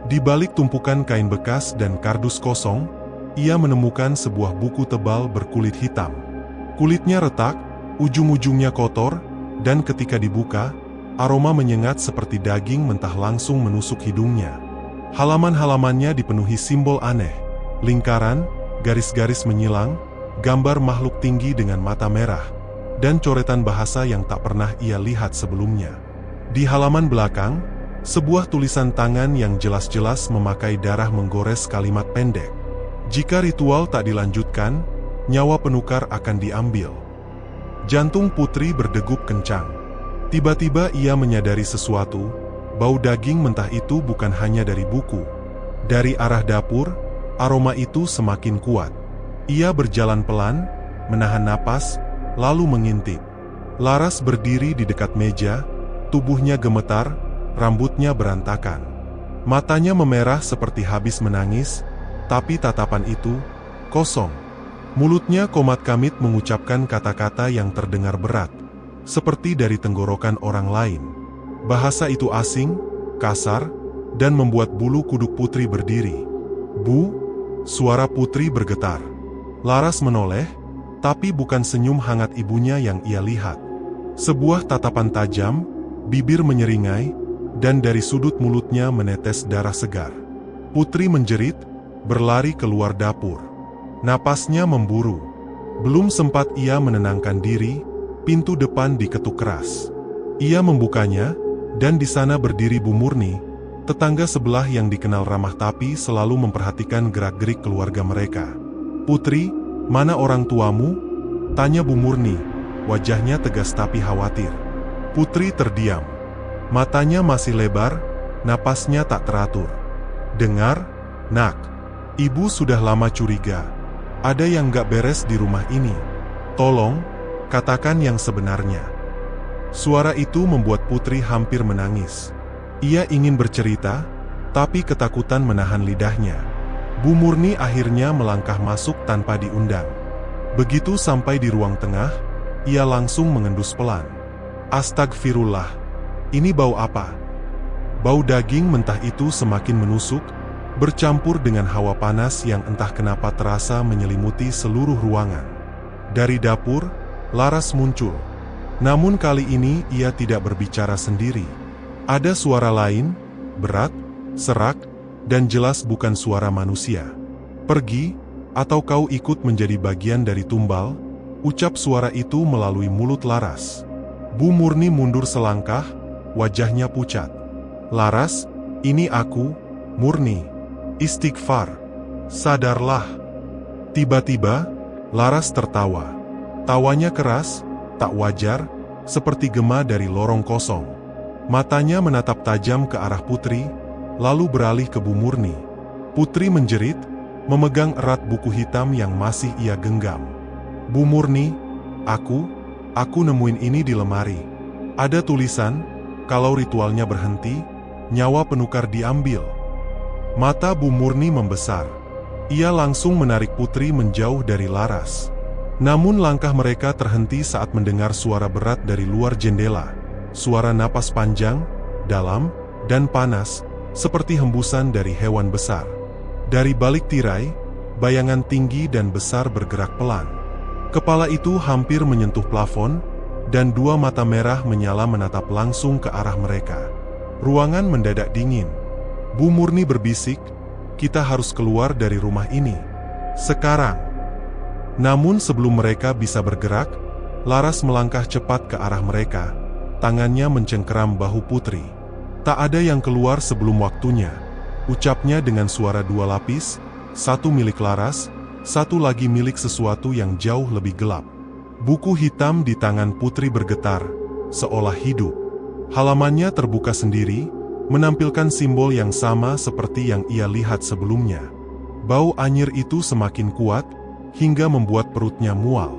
Di balik tumpukan kain bekas dan kardus kosong, ia menemukan sebuah buku tebal berkulit hitam. Kulitnya retak, ujung-ujungnya kotor, dan ketika dibuka, aroma menyengat seperti daging mentah langsung menusuk hidungnya. Halaman-halamannya dipenuhi simbol aneh, lingkaran, garis-garis menyilang, gambar makhluk tinggi dengan mata merah, dan coretan bahasa yang tak pernah ia lihat sebelumnya. Di halaman belakang, sebuah tulisan tangan yang jelas-jelas memakai darah menggores kalimat pendek. Jika ritual tak dilanjutkan, nyawa penukar akan diambil. Jantung Putri berdegup kencang. Tiba-tiba ia menyadari sesuatu, bau daging mentah itu bukan hanya dari buku. Dari arah dapur, aroma itu semakin kuat. Ia berjalan pelan, menahan napas, lalu mengintip. Laras berdiri di dekat meja, tubuhnya gemetar, rambutnya berantakan. Matanya memerah seperti habis menangis, tapi tatapan itu kosong. Mulutnya komat-kamit mengucapkan kata-kata yang terdengar berat, seperti dari tenggorokan orang lain. Bahasa itu asing, kasar, dan membuat bulu kuduk Putri berdiri. "Bu," suara Putri bergetar. Laras menoleh, tapi bukan senyum hangat ibunya yang ia lihat. Sebuah tatapan tajam, bibir menyeringai, dan dari sudut mulutnya menetes darah segar. Putri menjerit, berlari keluar dapur. Napasnya memburu. Belum sempat ia menenangkan diri, pintu depan diketuk keras. Ia membukanya, dan di sana berdiri Bu Murni, tetangga sebelah yang dikenal ramah tapi selalu memperhatikan gerak-gerik keluarga mereka. "Putri, mana orang tuamu?" tanya Bu Murni, wajahnya tegas tapi khawatir. Putri terdiam. Matanya masih lebar, napasnya tak teratur. "Dengar, Nak. Ibu sudah lama curiga. Ada yang gak beres di rumah ini. Tolong, katakan yang sebenarnya." Suara itu membuat Putri hampir menangis. Ia ingin bercerita, tapi ketakutan menahan lidahnya. Bu Murni akhirnya melangkah masuk tanpa diundang. Begitu sampai di ruang tengah, ia langsung mengendus pelan. "Astagfirullah, ini bau apa?" Bau daging mentah itu semakin menusuk, bercampur dengan hawa panas yang entah kenapa terasa menyelimuti seluruh ruangan. Dari dapur, Laras muncul. Namun kali ini ia tidak berbicara sendiri. Ada suara lain, berat, serak, dan jelas bukan suara manusia. "Pergi, atau kau ikut menjadi bagian dari tumbal," ucap suara itu melalui mulut Laras. Bu Murni mundur selangkah, wajahnya pucat. "Laras, Ini aku, Murni. Istighfar. Sadarlah. Tiba-tiba, Laras tertawa. Tawanya keras, tak wajar, seperti gema dari lorong kosong. Matanya menatap tajam ke arah Putri, lalu beralih ke Bu Murni. Putri menjerit, memegang erat buku hitam yang masih ia genggam. Bu Murni, aku nemuin ini di lemari. Ada tulisan, kalau ritualnya berhenti, nyawa penukar diambil. Mata Bu Murni membesar. Ia langsung menarik Putri menjauh dari Laras. Namun langkah mereka terhenti saat mendengar suara berat dari luar jendela. Suara napas panjang, dalam, dan panas, seperti hembusan dari hewan besar. Dari balik tirai, bayangan tinggi dan besar bergerak pelan. Kepala itu hampir menyentuh plafon, dan dua mata merah menyala menatap langsung ke arah mereka. Ruangan mendadak dingin. Bu Murni berbisik, "Kita harus keluar dari rumah ini. Sekarang." Namun sebelum mereka bisa bergerak, Laras melangkah cepat ke arah mereka. Tangannya mencengkeram bahu Putri. "Tak ada yang keluar sebelum waktunya," ucapnya dengan suara dua lapis, satu milik Laras, satu lagi milik sesuatu yang jauh lebih gelap. Buku hitam di tangan Putri bergetar, seolah hidup. Halamannya terbuka sendiri, menampilkan simbol yang sama seperti yang ia lihat sebelumnya. Bau anyir itu semakin kuat, hingga membuat perutnya mual.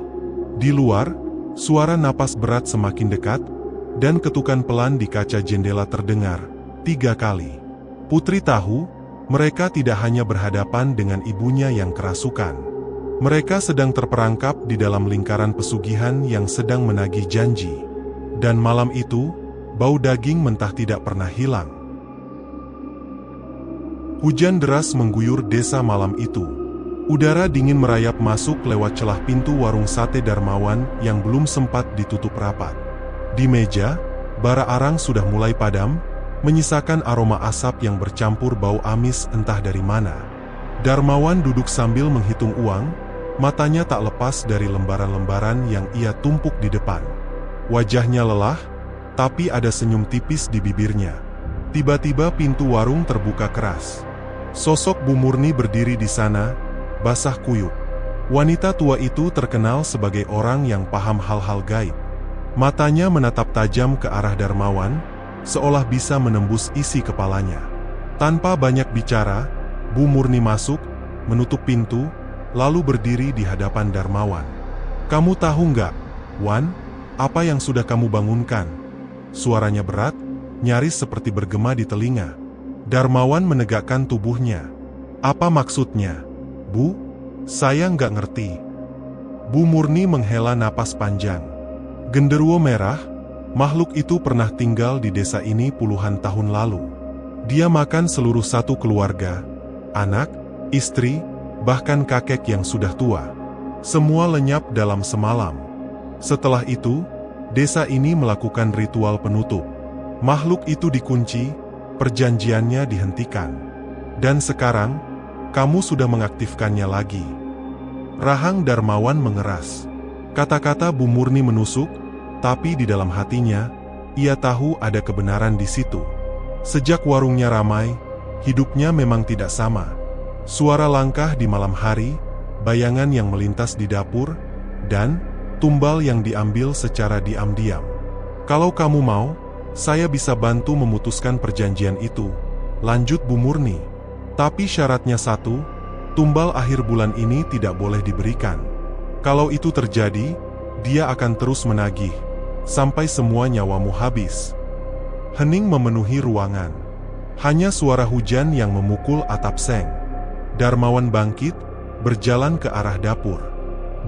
Di luar, suara napas berat semakin dekat, dan ketukan pelan di kaca jendela terdengar 3 kali. Putri tahu, mereka tidak hanya berhadapan dengan ibunya yang kerasukan. Mereka sedang terperangkap di dalam lingkaran pesugihan yang sedang menagih janji. Dan malam itu, bau daging mentah tidak pernah hilang. Hujan deras mengguyur desa malam itu. Udara dingin merayap masuk lewat celah pintu warung sate Darmawan yang belum sempat ditutup rapat. Di meja, bara arang sudah mulai padam, menyisakan aroma asap yang bercampur bau amis entah dari mana. Darmawan duduk sambil menghitung uang, matanya tak lepas dari lembaran-lembaran yang ia tumpuk di depan. Wajahnya lelah, tapi ada senyum tipis di bibirnya. Tiba-tiba pintu warung terbuka keras. Sosok Bu Murni berdiri di sana, basah kuyup. Wanita tua itu terkenal sebagai orang yang paham hal-hal gaib. Matanya menatap tajam ke arah Darmawan, seolah bisa menembus isi kepalanya. Tanpa banyak bicara, Bu Murni masuk, menutup pintu, lalu berdiri di hadapan Darmawan. "Kamu tahu nggak, Wan, apa yang sudah kamu bangunkan?" Suaranya berat, nyaris seperti bergema di telinga. Darmawan menegakkan tubuhnya. "Apa maksudnya, Bu? Saya nggak ngerti." Bu Murni menghela napas panjang. Genderuwo merah, makhluk itu pernah tinggal di desa ini puluhan tahun lalu. Dia makan seluruh satu keluarga, anak, istri, bahkan kakek yang sudah tua. Semua lenyap dalam semalam. Setelah itu, desa ini melakukan ritual penutup. Makhluk itu dikunci, perjanjiannya dihentikan. Dan sekarang, kamu sudah mengaktifkannya lagi. Rahang Darmawan mengeras. Kata-kata Bu Murni menusuk, tapi di dalam hatinya, ia tahu ada kebenaran di situ. Sejak warungnya ramai, hidupnya memang tidak sama. Suara langkah di malam hari, bayangan yang melintas di dapur, dan tumbal yang diambil secara diam-diam. "Kalau kamu mau, saya bisa bantu memutuskan perjanjian itu," lanjut Bu Murni. "Tapi syaratnya satu, tumbal akhir bulan ini tidak boleh diberikan. Kalau itu terjadi, dia akan terus menagih, sampai semua nyawamu habis." Hening memenuhi ruangan. Hanya suara hujan yang memukul atap seng. Darmawan bangkit, berjalan ke arah dapur.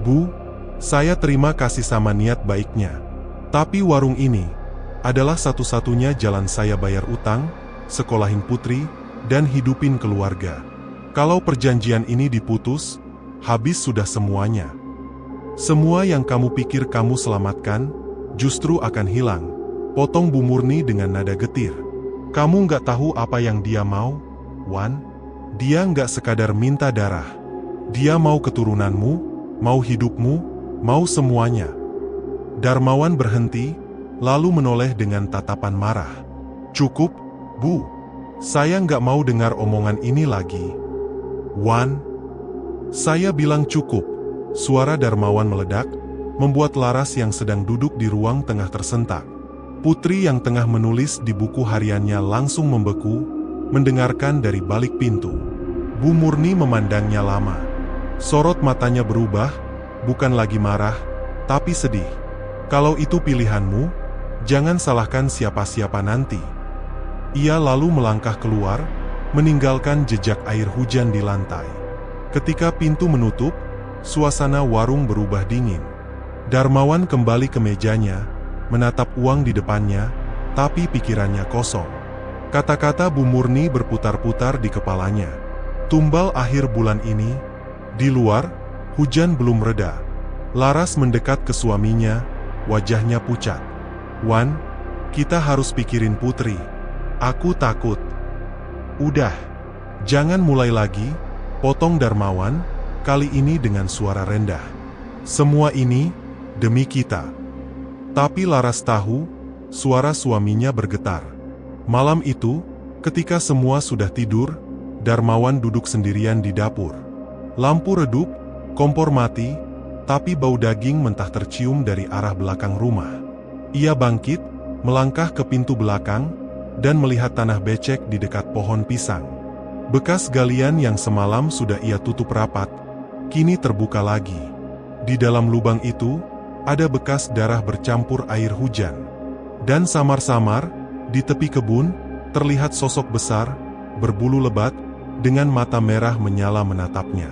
"Bu, saya terima kasih sama niat baiknya. Tapi warung ini adalah satu-satunya jalan saya bayar utang, sekolahin Putri, dan hidupin keluarga. Kalau perjanjian ini diputus, habis sudah semuanya. Semua yang kamu pikir kamu selamatkan, justru akan hilang," potong Bu Murni dengan nada getir. "Kamu nggak tahu apa yang dia mau, Wan. Dia nggak sekadar minta darah. Dia mau keturunanmu, mau hidupmu, mau semuanya." Darmawan berhenti, lalu menoleh dengan tatapan marah. "Cukup, Bu. Saya nggak mau dengar omongan ini lagi. Wan, saya bilang cukup. Suara Darmawan meledak, membuat Laras yang sedang duduk di ruang tengah tersentak. Putri yang tengah menulis di buku hariannya langsung membeku, mendengarkan dari balik pintu. Bu Murni memandangnya lama. Sorot matanya berubah, bukan lagi marah, tapi sedih. Kalau itu pilihanmu, jangan salahkan siapa-siapa nanti. Ia lalu melangkah keluar, meninggalkan jejak air hujan di lantai. Ketika pintu menutup, suasana warung berubah dingin. Darmawan kembali ke mejanya, menatap uang di depannya, tapi pikirannya kosong. Kata-kata Bu Murni berputar-putar di kepalanya. Tumbal akhir bulan ini, di luar, hujan belum reda. Laras mendekat ke suaminya, wajahnya pucat. Wan, kita harus pikirin Putri. Aku takut. Udah, jangan mulai lagi, potong Darmawan, kali ini dengan suara rendah. Semua ini, demi kita. Tapi Laras tahu, suara suaminya bergetar. Malam itu, ketika semua sudah tidur, Darmawan duduk sendirian di dapur. Lampu redup, kompor mati, tapi bau daging mentah tercium dari arah belakang rumah. Ia bangkit, melangkah ke pintu belakang, dan melihat tanah becek di dekat pohon pisang. Bekas galian yang semalam sudah ia tutup rapat, kini terbuka lagi. Di dalam lubang itu, ada bekas darah bercampur air hujan. Dan samar-samar, di tepi kebun, terlihat sosok besar, berbulu lebat, dengan mata merah menyala menatapnya.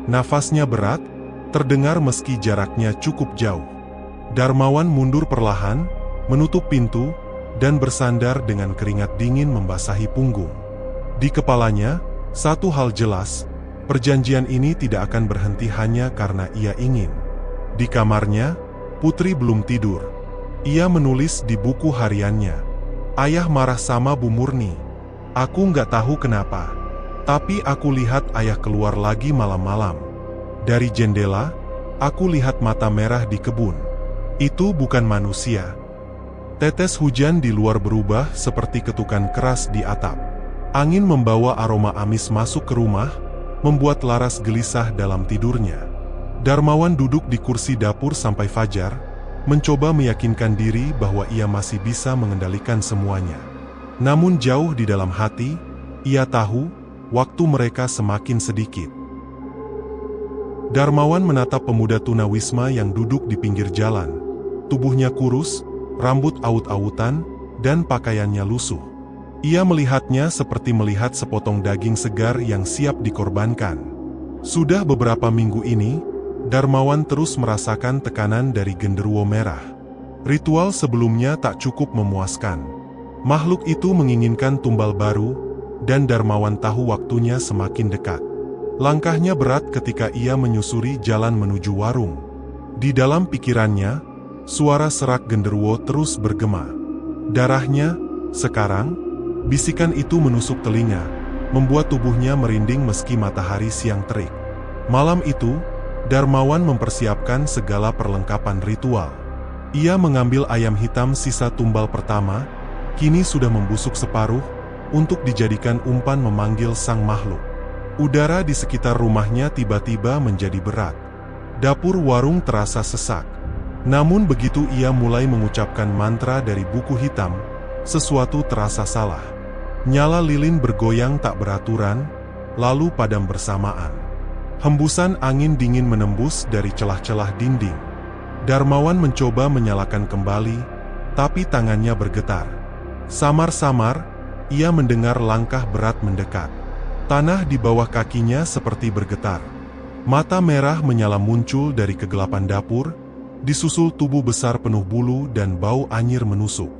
Nafasnya berat, terdengar meski jaraknya cukup jauh. Darmawan mundur perlahan, menutup pintu, dan bersandar dengan keringat dingin membasahi punggung. Di kepalanya, satu hal jelas, perjanjian ini tidak akan berhenti hanya karena ia ingin. Di kamarnya, Putri belum tidur. Ia menulis di buku hariannya. Ayah marah sama Bu Murni. Aku nggak tahu kenapa. Tapi aku lihat ayah keluar lagi malam-malam. Dari jendela, aku lihat mata merah di kebun. Itu bukan manusia. Tetes hujan di luar berubah seperti ketukan keras di atap. Angin membawa aroma amis masuk ke rumah, membuat Laras gelisah dalam tidurnya. Darmawan duduk di kursi dapur sampai fajar, mencoba meyakinkan diri bahwa ia masih bisa mengendalikan semuanya. Namun jauh di dalam hati, ia tahu, waktu mereka semakin sedikit. Darmawan menatap pemuda tunawisma yang duduk di pinggir jalan. Tubuhnya kurus, rambut aut-autan, dan pakaiannya lusuh. Ia melihatnya seperti melihat sepotong daging segar yang siap dikorbankan. Sudah beberapa minggu ini, Darmawan terus merasakan tekanan dari genderuwo merah. Ritual sebelumnya tak cukup memuaskan. Makhluk itu menginginkan tumbal baru, dan Darmawan tahu waktunya semakin dekat. Langkahnya berat ketika ia menyusuri jalan menuju warung. Di dalam pikirannya, suara serak genderuwo terus bergema. Darahnya, sekarang, bisikan itu menusuk telinga, membuat tubuhnya merinding meski matahari siang terik. Malam itu, Darmawan mempersiapkan segala perlengkapan ritual. Ia mengambil ayam hitam sisa tumbal pertama, kini sudah membusuk separuh, untuk dijadikan umpan memanggil sang makhluk. Udara di sekitar rumahnya tiba-tiba menjadi berat. Dapur warung terasa sesak. Namun begitu ia mulai mengucapkan mantra dari buku hitam, sesuatu terasa salah. Nyala lilin bergoyang tak beraturan, lalu padam bersamaan. Hembusan angin dingin menembus dari celah-celah dinding. Darmawan mencoba menyalakan kembali, tapi tangannya bergetar. Samar-samar, ia mendengar langkah berat mendekat. Tanah di bawah kakinya seperti bergetar. Mata merah menyala muncul dari kegelapan dapur, disusul tubuh besar penuh bulu dan bau anyir menusuk.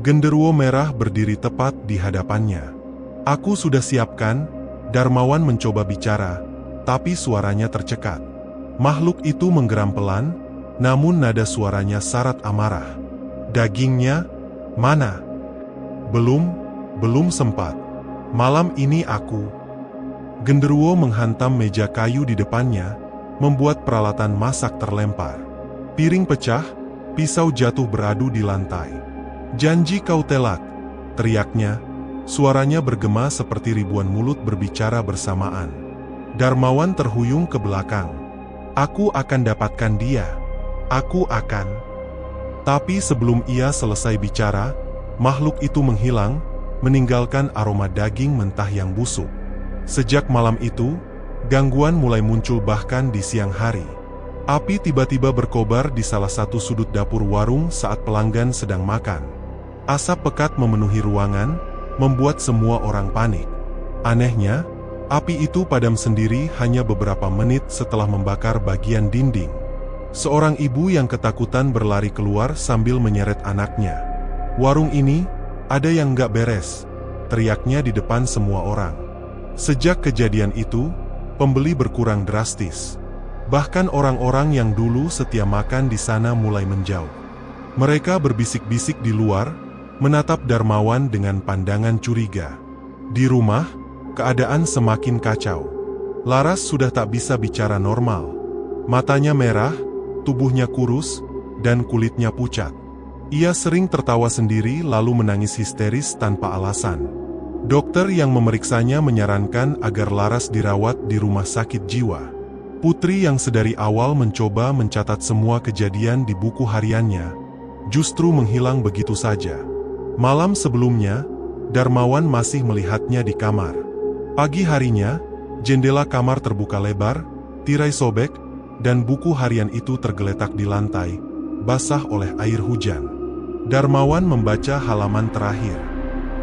Genderuwo merah berdiri tepat di hadapannya. Aku sudah siapkan, Darmawan mencoba bicara, tapi suaranya tercekat. Makhluk itu menggeram pelan, namun nada suaranya syarat amarah. Dagingnya, mana? Belum sempat. Malam ini aku. Genderuwo menghantam meja kayu di depannya, membuat peralatan masak terlempar. Piring pecah, pisau jatuh beradu di lantai. Janji kau telak, teriaknya, Suaranya bergema seperti ribuan mulut berbicara bersamaan. Darmawan terhuyung ke belakang. Aku akan dapatkan dia. Aku akan. Tapi sebelum ia selesai bicara, makhluk itu menghilang, meninggalkan aroma daging mentah yang busuk. Sejak malam itu, gangguan mulai muncul bahkan di siang hari. Api tiba-tiba berkobar di salah satu sudut dapur warung saat pelanggan sedang makan. Asap pekat memenuhi ruangan, membuat semua orang panik. Anehnya, api itu padam sendiri hanya beberapa menit setelah membakar bagian dinding. Seorang ibu yang ketakutan berlari keluar sambil menyeret anaknya. Warung ini, ada yang nggak beres, teriaknya di depan semua orang. Sejak kejadian itu, pembeli berkurang drastis. Bahkan orang-orang yang dulu setia makan di sana mulai menjauh. Mereka berbisik-bisik di luar, menatap Darmawan dengan pandangan curiga. Di rumah, keadaan semakin kacau. Laras sudah tak bisa bicara normal. Matanya merah, tubuhnya kurus, dan kulitnya pucat. Ia sering tertawa sendiri lalu menangis histeris tanpa alasan. Dokter yang memeriksanya menyarankan agar Laras dirawat di rumah sakit jiwa. Putri yang sedari awal mencoba mencatat semua kejadian di buku hariannya, justru menghilang begitu saja. Malam sebelumnya, Darmawan masih melihatnya di kamar. Pagi harinya, jendela kamar terbuka lebar, tirai sobek, dan buku harian itu tergeletak di lantai, basah oleh air hujan. Darmawan membaca halaman terakhir.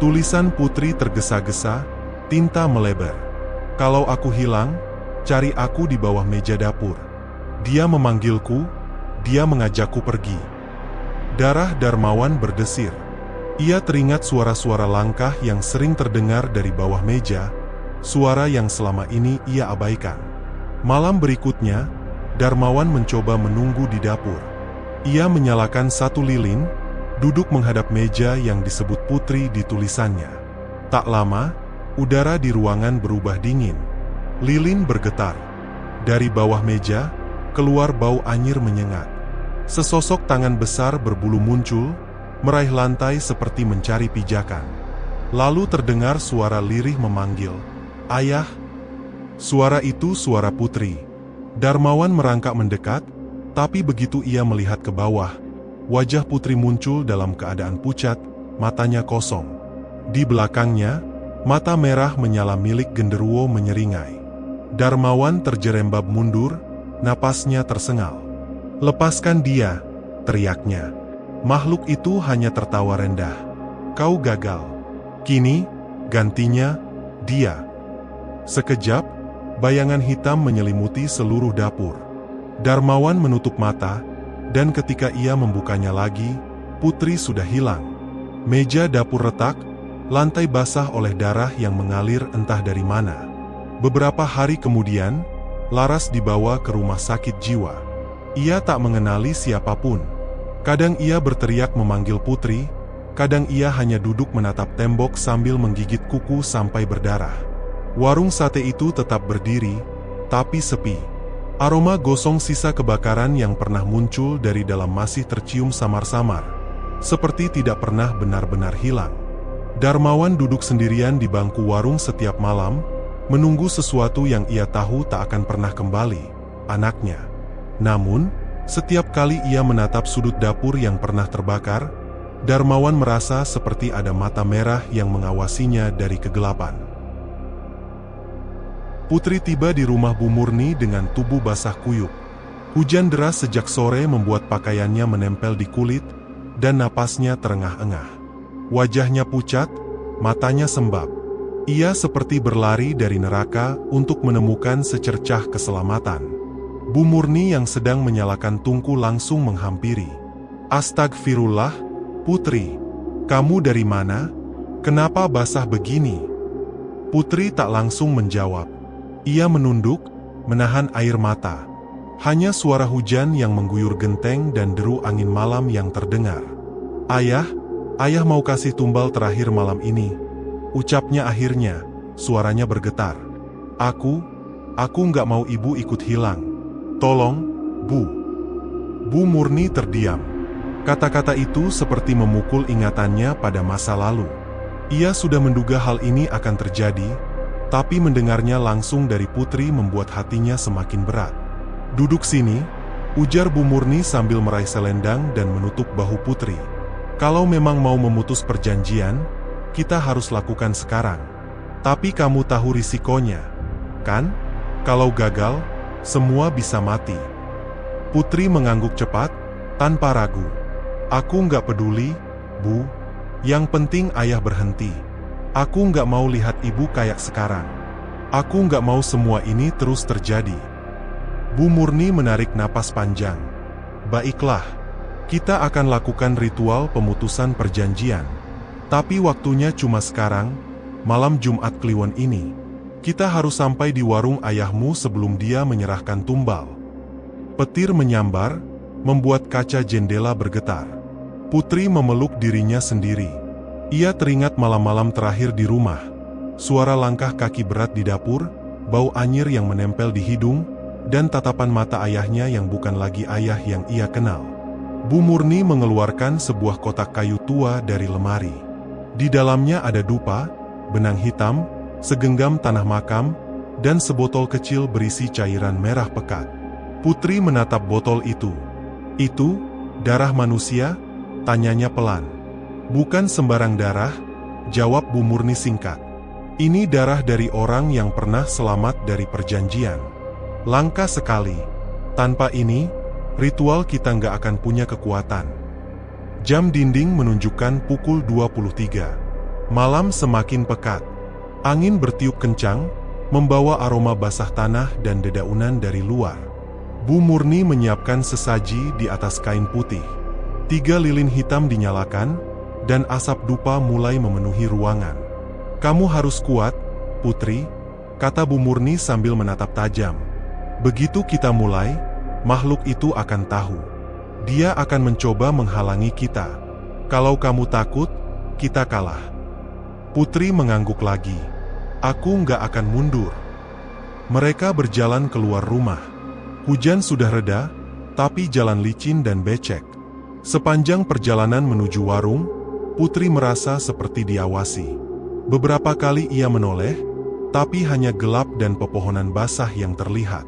Tulisan Putri tergesa-gesa, tinta melebar. Kalau aku hilang, cari aku di bawah meja dapur. Dia memanggilku, dia mengajakku pergi. Darah Darmawan berdesir. Ia teringat suara-suara langkah yang sering terdengar dari bawah meja, suara yang selama ini ia abaikan. Malam berikutnya, Darmawan mencoba menunggu di dapur. Ia menyalakan satu lilin, duduk menghadap meja yang disebut Putri di tulisannya. Tak lama, udara di ruangan berubah dingin. Lilin bergetar. Dari bawah meja, keluar bau anyir menyengat. Sesosok tangan besar berbulu muncul, meraih lantai seperti mencari pijakan. Lalu terdengar suara lirih memanggil, "Ayah!" Suara itu suara Putri. Darmawan merangkak mendekat, tapi begitu ia melihat ke bawah, wajah Putri muncul dalam keadaan pucat, matanya kosong. Di belakangnya, mata merah menyala milik genderuwo menyeringai. Darmawan terjerembab mundur, napasnya tersengal. "Lepaskan dia!" teriaknya. Makhluk itu hanya tertawa rendah. "Kau gagal. Kini, gantinya, dia." Sekejap, bayangan hitam menyelimuti seluruh dapur. Darmawan menutup mata, dan ketika ia membukanya lagi, Putri sudah hilang. Meja dapur retak, lantai basah oleh darah yang mengalir entah dari mana. Beberapa hari kemudian, Laras dibawa ke rumah sakit jiwa. Ia tak mengenali siapapun. Kadang ia berteriak memanggil Putri, kadang ia hanya duduk menatap tembok sambil menggigit kuku sampai berdarah. Warung sate itu tetap berdiri, tapi sepi. Aroma gosong sisa kebakaran yang pernah muncul dari dalam masih tercium samar-samar, seperti tidak pernah benar-benar hilang. Darmawan duduk sendirian di bangku warung setiap malam, menunggu sesuatu yang ia tahu tak akan pernah kembali, anaknya. Namun, setiap kali ia menatap sudut dapur yang pernah terbakar, Darmawan merasa seperti ada mata merah yang mengawasinya dari kegelapan. Putri tiba di rumah Bu Murni dengan tubuh basah kuyup. Hujan deras sejak sore membuat pakaiannya menempel di kulit, dan napasnya terengah-engah. Wajahnya pucat, matanya sembab. Ia seperti berlari dari neraka untuk menemukan secercah keselamatan. Bu Murni yang sedang menyalakan tungku langsung menghampiri. "Astagfirullah, Putri. Kamu dari mana? Kenapa basah begini?" Putri tak langsung menjawab. Ia menunduk, menahan air mata. Hanya suara hujan yang mengguyur genteng dan deru angin malam yang terdengar. "Ayah, ayah mau kasih tumbal terakhir malam ini," ucapnya akhirnya, suaranya bergetar. Aku nggak mau ibu ikut hilang. Tolong, Bu." Bu Murni terdiam. Kata-kata itu seperti memukul ingatannya pada masa lalu. Ia sudah menduga hal ini akan terjadi, tapi mendengarnya langsung dari Putri membuat hatinya semakin berat. "Duduk sini," ujar Bu Murni sambil meraih selendang dan menutup bahu Putri. "Kalau memang mau memutus perjanjian, kita harus lakukan sekarang. Tapi kamu tahu risikonya, kan? Kalau gagal, semua bisa mati." Putri mengangguk cepat, tanpa ragu. "Aku nggak peduli, Bu. Yang penting ayah berhenti. Aku nggak mau lihat ibu kayak sekarang. Aku nggak mau semua ini terus terjadi." Bu Murni menarik napas panjang. "Baiklah, kita akan lakukan ritual pemutusan perjanjian. Tapi waktunya cuma sekarang, malam Jumat Kliwon ini. Kita harus sampai di warung ayahmu sebelum dia menyerahkan tumbal." Petir menyambar, membuat kaca jendela bergetar. Putri memeluk dirinya sendiri. Ia teringat malam-malam terakhir di rumah. Suara langkah kaki berat di dapur, bau anyir yang menempel di hidung, dan tatapan mata ayahnya yang bukan lagi ayah yang ia kenal. Bu Murni mengeluarkan sebuah kotak kayu tua dari lemari. Di dalamnya ada dupa, benang hitam, segenggam tanah makam, dan sebotol kecil berisi cairan merah pekat. Putri menatap botol itu. "Itu darah manusia?" tanyanya pelan. "Bukan sembarang darah," jawab Bu Murni singkat. "Ini darah dari orang yang pernah selamat dari perjanjian. Langka sekali. Tanpa ini, ritual kita nggak akan punya kekuatan." Jam dinding menunjukkan pukul 23. Malam semakin pekat. Angin bertiup kencang, membawa aroma basah tanah dan dedaunan dari luar. Bu Murni menyiapkan sesaji di atas kain putih. 3 lilin hitam dinyalakan, dan asap dupa mulai memenuhi ruangan. "Kamu harus kuat, Putri," kata Bu Murni sambil menatap tajam. "Begitu kita mulai, makhluk itu akan tahu. Dia akan mencoba menghalangi kita. Kalau kamu takut, kita kalah." Putri mengangguk lagi. "Aku nggak akan mundur." Mereka berjalan keluar rumah. Hujan sudah reda, tapi jalan licin dan becek. Sepanjang perjalanan menuju warung, Putri merasa seperti diawasi. Beberapa kali ia menoleh, tapi hanya gelap dan pepohonan basah yang terlihat.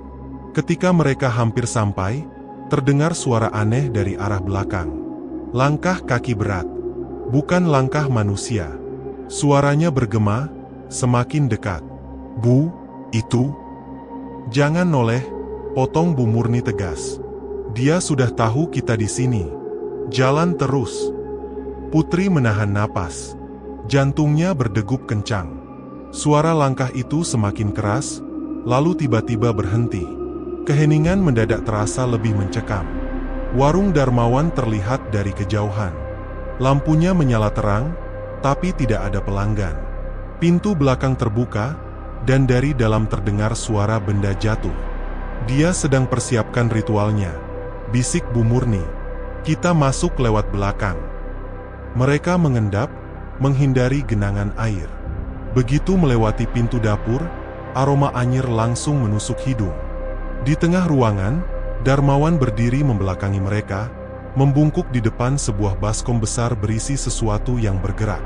Ketika mereka hampir sampai, terdengar suara aneh dari arah belakang. Langkah kaki berat. Bukan langkah manusia. Suaranya bergema, semakin dekat. "Bu, itu..." "Jangan noleh," potong Bu Murni tegas. "Dia sudah tahu kita di sini. Jalan terus." Putri menahan napas. Jantungnya berdegup kencang. Suara langkah itu semakin keras, lalu tiba-tiba berhenti. Keheningan mendadak terasa lebih mencekam. Warung Darmawan terlihat dari kejauhan. Lampunya menyala terang, tapi tidak ada pelanggan. Pintu belakang terbuka, dan dari dalam terdengar suara benda jatuh. "Dia sedang persiapkan ritualnya," bisik Bu Murni. "Kita masuk lewat belakang." Mereka mengendap, menghindari genangan air. Begitu melewati pintu dapur, aroma anyir langsung menusuk hidung. Di tengah ruangan, Darmawan berdiri membelakangi mereka, membungkuk di depan sebuah baskom besar berisi sesuatu yang bergerak.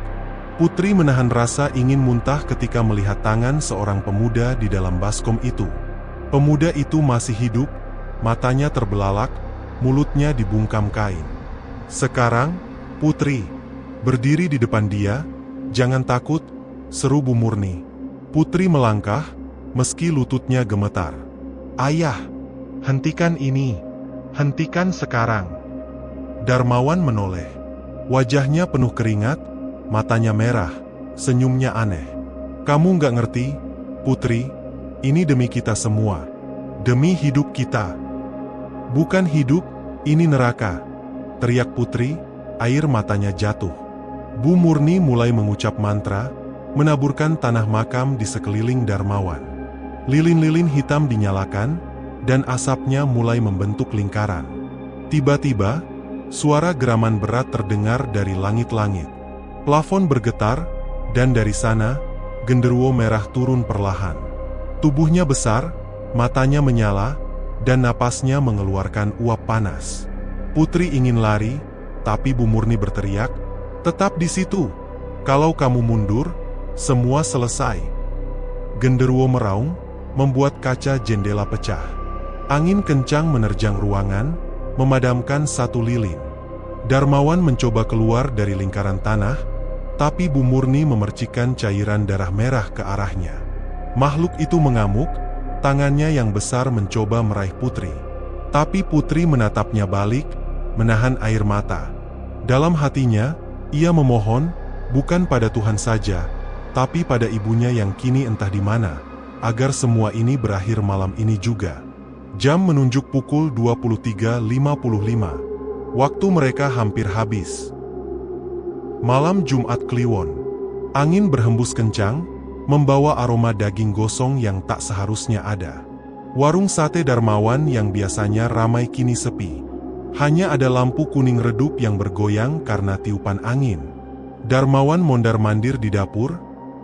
Putri menahan rasa ingin muntah ketika melihat tangan seorang pemuda di dalam baskom itu. Pemuda itu masih hidup, matanya terbelalak, mulutnya dibungkam kain. "Sekarang, Putri, berdiri di depan dia, jangan takut," seru Bu Murni. Putri melangkah, meski lututnya gemetar. "Ayah, hentikan ini. Hentikan sekarang." Darmawan menoleh. Wajahnya penuh keringat, matanya merah, senyumnya aneh. "Kamu nggak ngerti, Putri. Ini demi kita semua. Demi hidup kita." "Bukan hidup, ini neraka," teriak Putri, air matanya jatuh. Bu Murni mulai mengucap mantra, menaburkan tanah makam di sekeliling Darmawan. Lilin-lilin hitam dinyalakan, dan asapnya mulai membentuk lingkaran. Tiba-tiba, suara geraman berat terdengar dari langit-langit. Plafon bergetar, dan dari sana, genderuwo merah turun perlahan. Tubuhnya besar, matanya menyala, dan napasnya mengeluarkan uap panas. Putri ingin lari, tapi Bu Murni berteriak, "Tetap di situ! Kalau kamu mundur, semua selesai. Genderuwo meraung, membuat kaca jendela pecah. Angin kencang menerjang ruangan, memadamkan satu lilin. Darmawan mencoba keluar dari lingkaran tanah, tapi Bu Murni memercikkan cairan darah merah ke arahnya. Makhluk itu mengamuk, tangannya yang besar mencoba meraih Putri. Tapi Putri menatapnya balik, menahan air mata. Dalam hatinya, ia memohon, bukan pada Tuhan saja, tapi pada ibunya yang kini entah di mana, agar semua ini berakhir malam ini juga. Jam menunjuk pukul 23.55. Waktu mereka hampir habis. Malam Jumat Kliwon. Angin berhembus kencang, membawa aroma daging gosong yang tak seharusnya ada. Warung sate Darmawan yang biasanya ramai kini sepi. Hanya ada lampu kuning redup yang bergoyang karena tiupan angin. Darmawan mondar-mandir di dapur,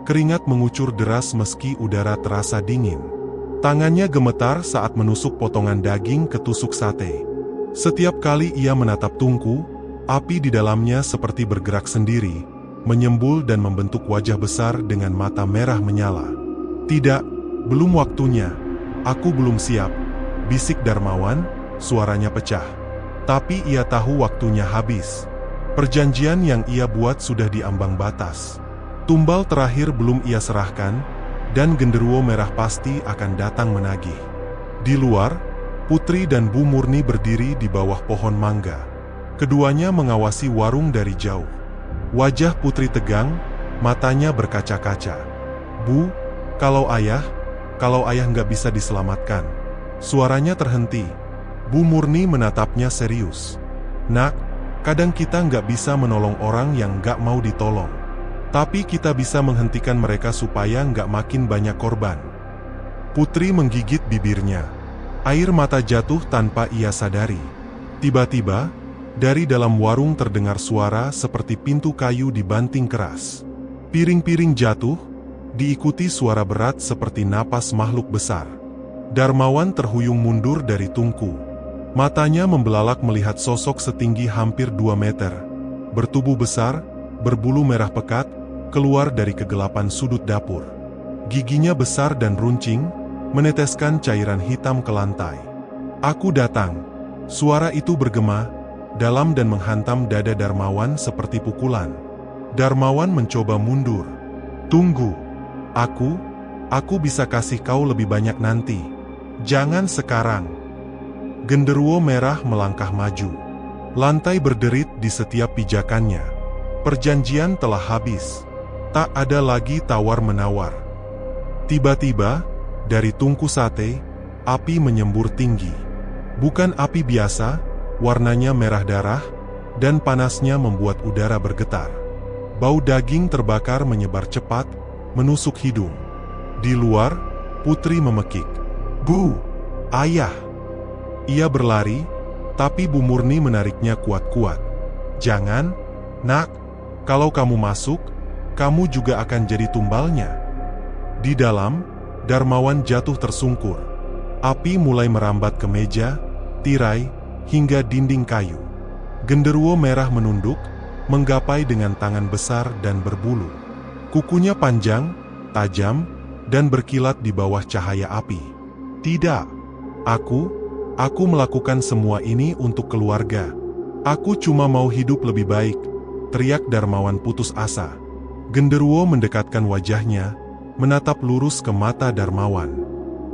keringat mengucur deras meski udara terasa dingin. Tangannya gemetar saat menusuk potongan daging ke tusuk sate. Setiap kali ia menatap tungku, api di dalamnya seperti bergerak sendiri, menyembul dan membentuk wajah besar dengan mata merah menyala. "Tidak, belum waktunya. Aku belum siap," bisik Darmawan, suaranya pecah. Tapi ia tahu waktunya habis. Perjanjian yang ia buat sudah diambang batas. Tumbal terakhir belum ia serahkan, dan genderuwo merah pasti akan datang menagih. Di luar, Putri dan Bu Murni berdiri di bawah pohon mangga. Keduanya mengawasi warung dari jauh. Wajah Putri tegang, matanya berkaca-kaca. "Bu, kalau ayah nggak bisa diselamatkan." Suaranya terhenti. Bu Murni menatapnya serius. "Nak, kadang kita nggak bisa menolong orang yang nggak mau ditolong. Tapi kita bisa menghentikan mereka supaya nggak makin banyak korban." Putri menggigit bibirnya. Air mata jatuh tanpa ia sadari. Tiba-tiba, dari dalam warung terdengar suara seperti pintu kayu dibanting keras. Piring-piring jatuh, diikuti suara berat seperti napas makhluk besar. Darmawan terhuyung mundur dari tungku. Matanya membelalak melihat sosok setinggi hampir 2 meter, bertubuh besar, berbulu merah pekat, keluar dari kegelapan sudut dapur. Giginya besar dan runcing, meneteskan cairan hitam ke lantai. "Aku datang." Suara itu bergema, dalam dan menghantam dada Darmawan seperti pukulan. Darmawan mencoba mundur. "Tunggu. Aku bisa kasih kau lebih banyak nanti. Jangan sekarang." Genderuwo merah melangkah maju. Lantai berderit di setiap pijakannya. Perjanjian telah habis. Tak ada lagi tawar-menawar. Tiba-tiba, dari tungku sate, api menyembur tinggi. Bukan api biasa, warnanya merah darah, dan panasnya membuat udara bergetar. Bau daging terbakar menyebar cepat, menusuk hidung. Di luar, Putri memekik. "Bu! Ayah!" Ia berlari, tapi Bu Murni menariknya kuat-kuat. "Jangan, Nak. Kalau kamu masuk, kamu juga akan jadi tumbalnya." Di dalam, Darmawan jatuh tersungkur. Api mulai merambat ke meja, tirai, hingga dinding kayu. Genderuwo merah menunduk, menggapai dengan tangan besar dan berbulu. Kukunya panjang, tajam, dan berkilat di bawah cahaya api. "Tidak. Aku melakukan semua ini untuk keluarga. Aku cuma mau hidup lebih baik," teriak Darmawan putus asa. Genderuwo mendekatkan wajahnya, menatap lurus ke mata Darmawan.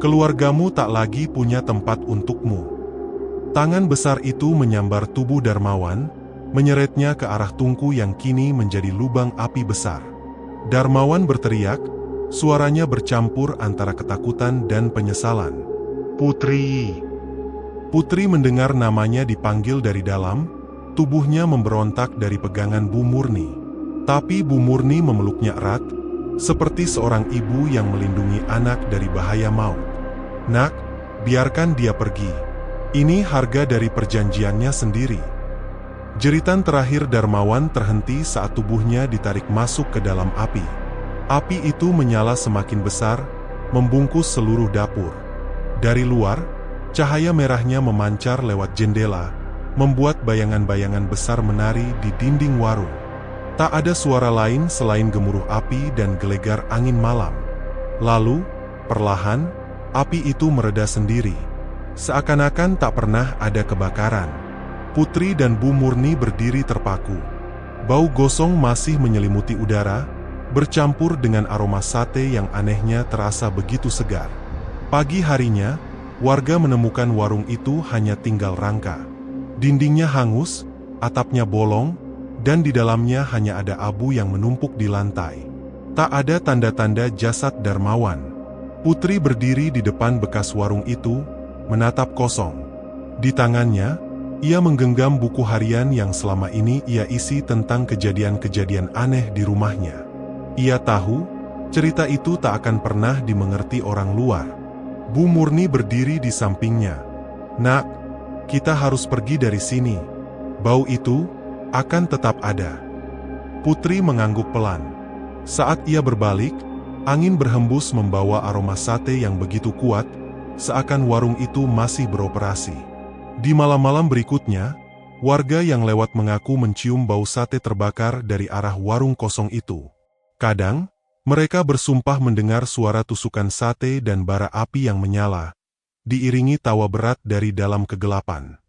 "Keluargamu tak lagi punya tempat untukmu." Tangan besar itu menyambar tubuh Darmawan, menyeretnya ke arah tungku yang kini menjadi lubang api besar. Darmawan berteriak, suaranya bercampur antara ketakutan dan penyesalan. "Putri!" Putri mendengar namanya dipanggil dari dalam, tubuhnya memberontak dari pegangan Bu Murni. Tapi Bu Murni memeluknya erat, seperti seorang ibu yang melindungi anak dari bahaya maut. "Nak, biarkan dia pergi. Ini harga dari perjanjiannya sendiri." Jeritan terakhir Darmawan terhenti saat tubuhnya ditarik masuk ke dalam api. Api itu menyala semakin besar, membungkus seluruh dapur. Dari luar, cahaya merahnya memancar lewat jendela, membuat bayangan-bayangan besar menari di dinding warung. Tak ada suara lain selain gemuruh api dan gelegar angin malam. Lalu, perlahan, api itu mereda sendiri. Seakan-akan tak pernah ada kebakaran. Putri dan Bu Murni berdiri terpaku. Bau gosong masih menyelimuti udara, bercampur dengan aroma sate yang anehnya terasa begitu segar. Pagi harinya, warga menemukan warung itu hanya tinggal rangka. Dindingnya hangus, atapnya bolong, dan di dalamnya hanya ada abu yang menumpuk di lantai. Tak ada tanda-tanda jasad Darmawan. Putri berdiri di depan bekas warung itu, menatap kosong. Di tangannya, ia menggenggam buku harian yang selama ini ia isi tentang kejadian-kejadian aneh di rumahnya. Ia tahu, cerita itu tak akan pernah dimengerti orang luar. Bu Murni berdiri di sampingnya. "Nak, kita harus pergi dari sini. Bau itu akan tetap ada." Putri mengangguk pelan. Saat ia berbalik, angin berhembus membawa aroma sate yang begitu kuat, seakan warung itu masih beroperasi. Di malam-malam berikutnya, warga yang lewat mengaku mencium bau sate terbakar dari arah warung kosong itu. Kadang, mereka bersumpah mendengar suara tusukan sate dan bara api yang menyala, diiringi tawa berat dari dalam kegelapan.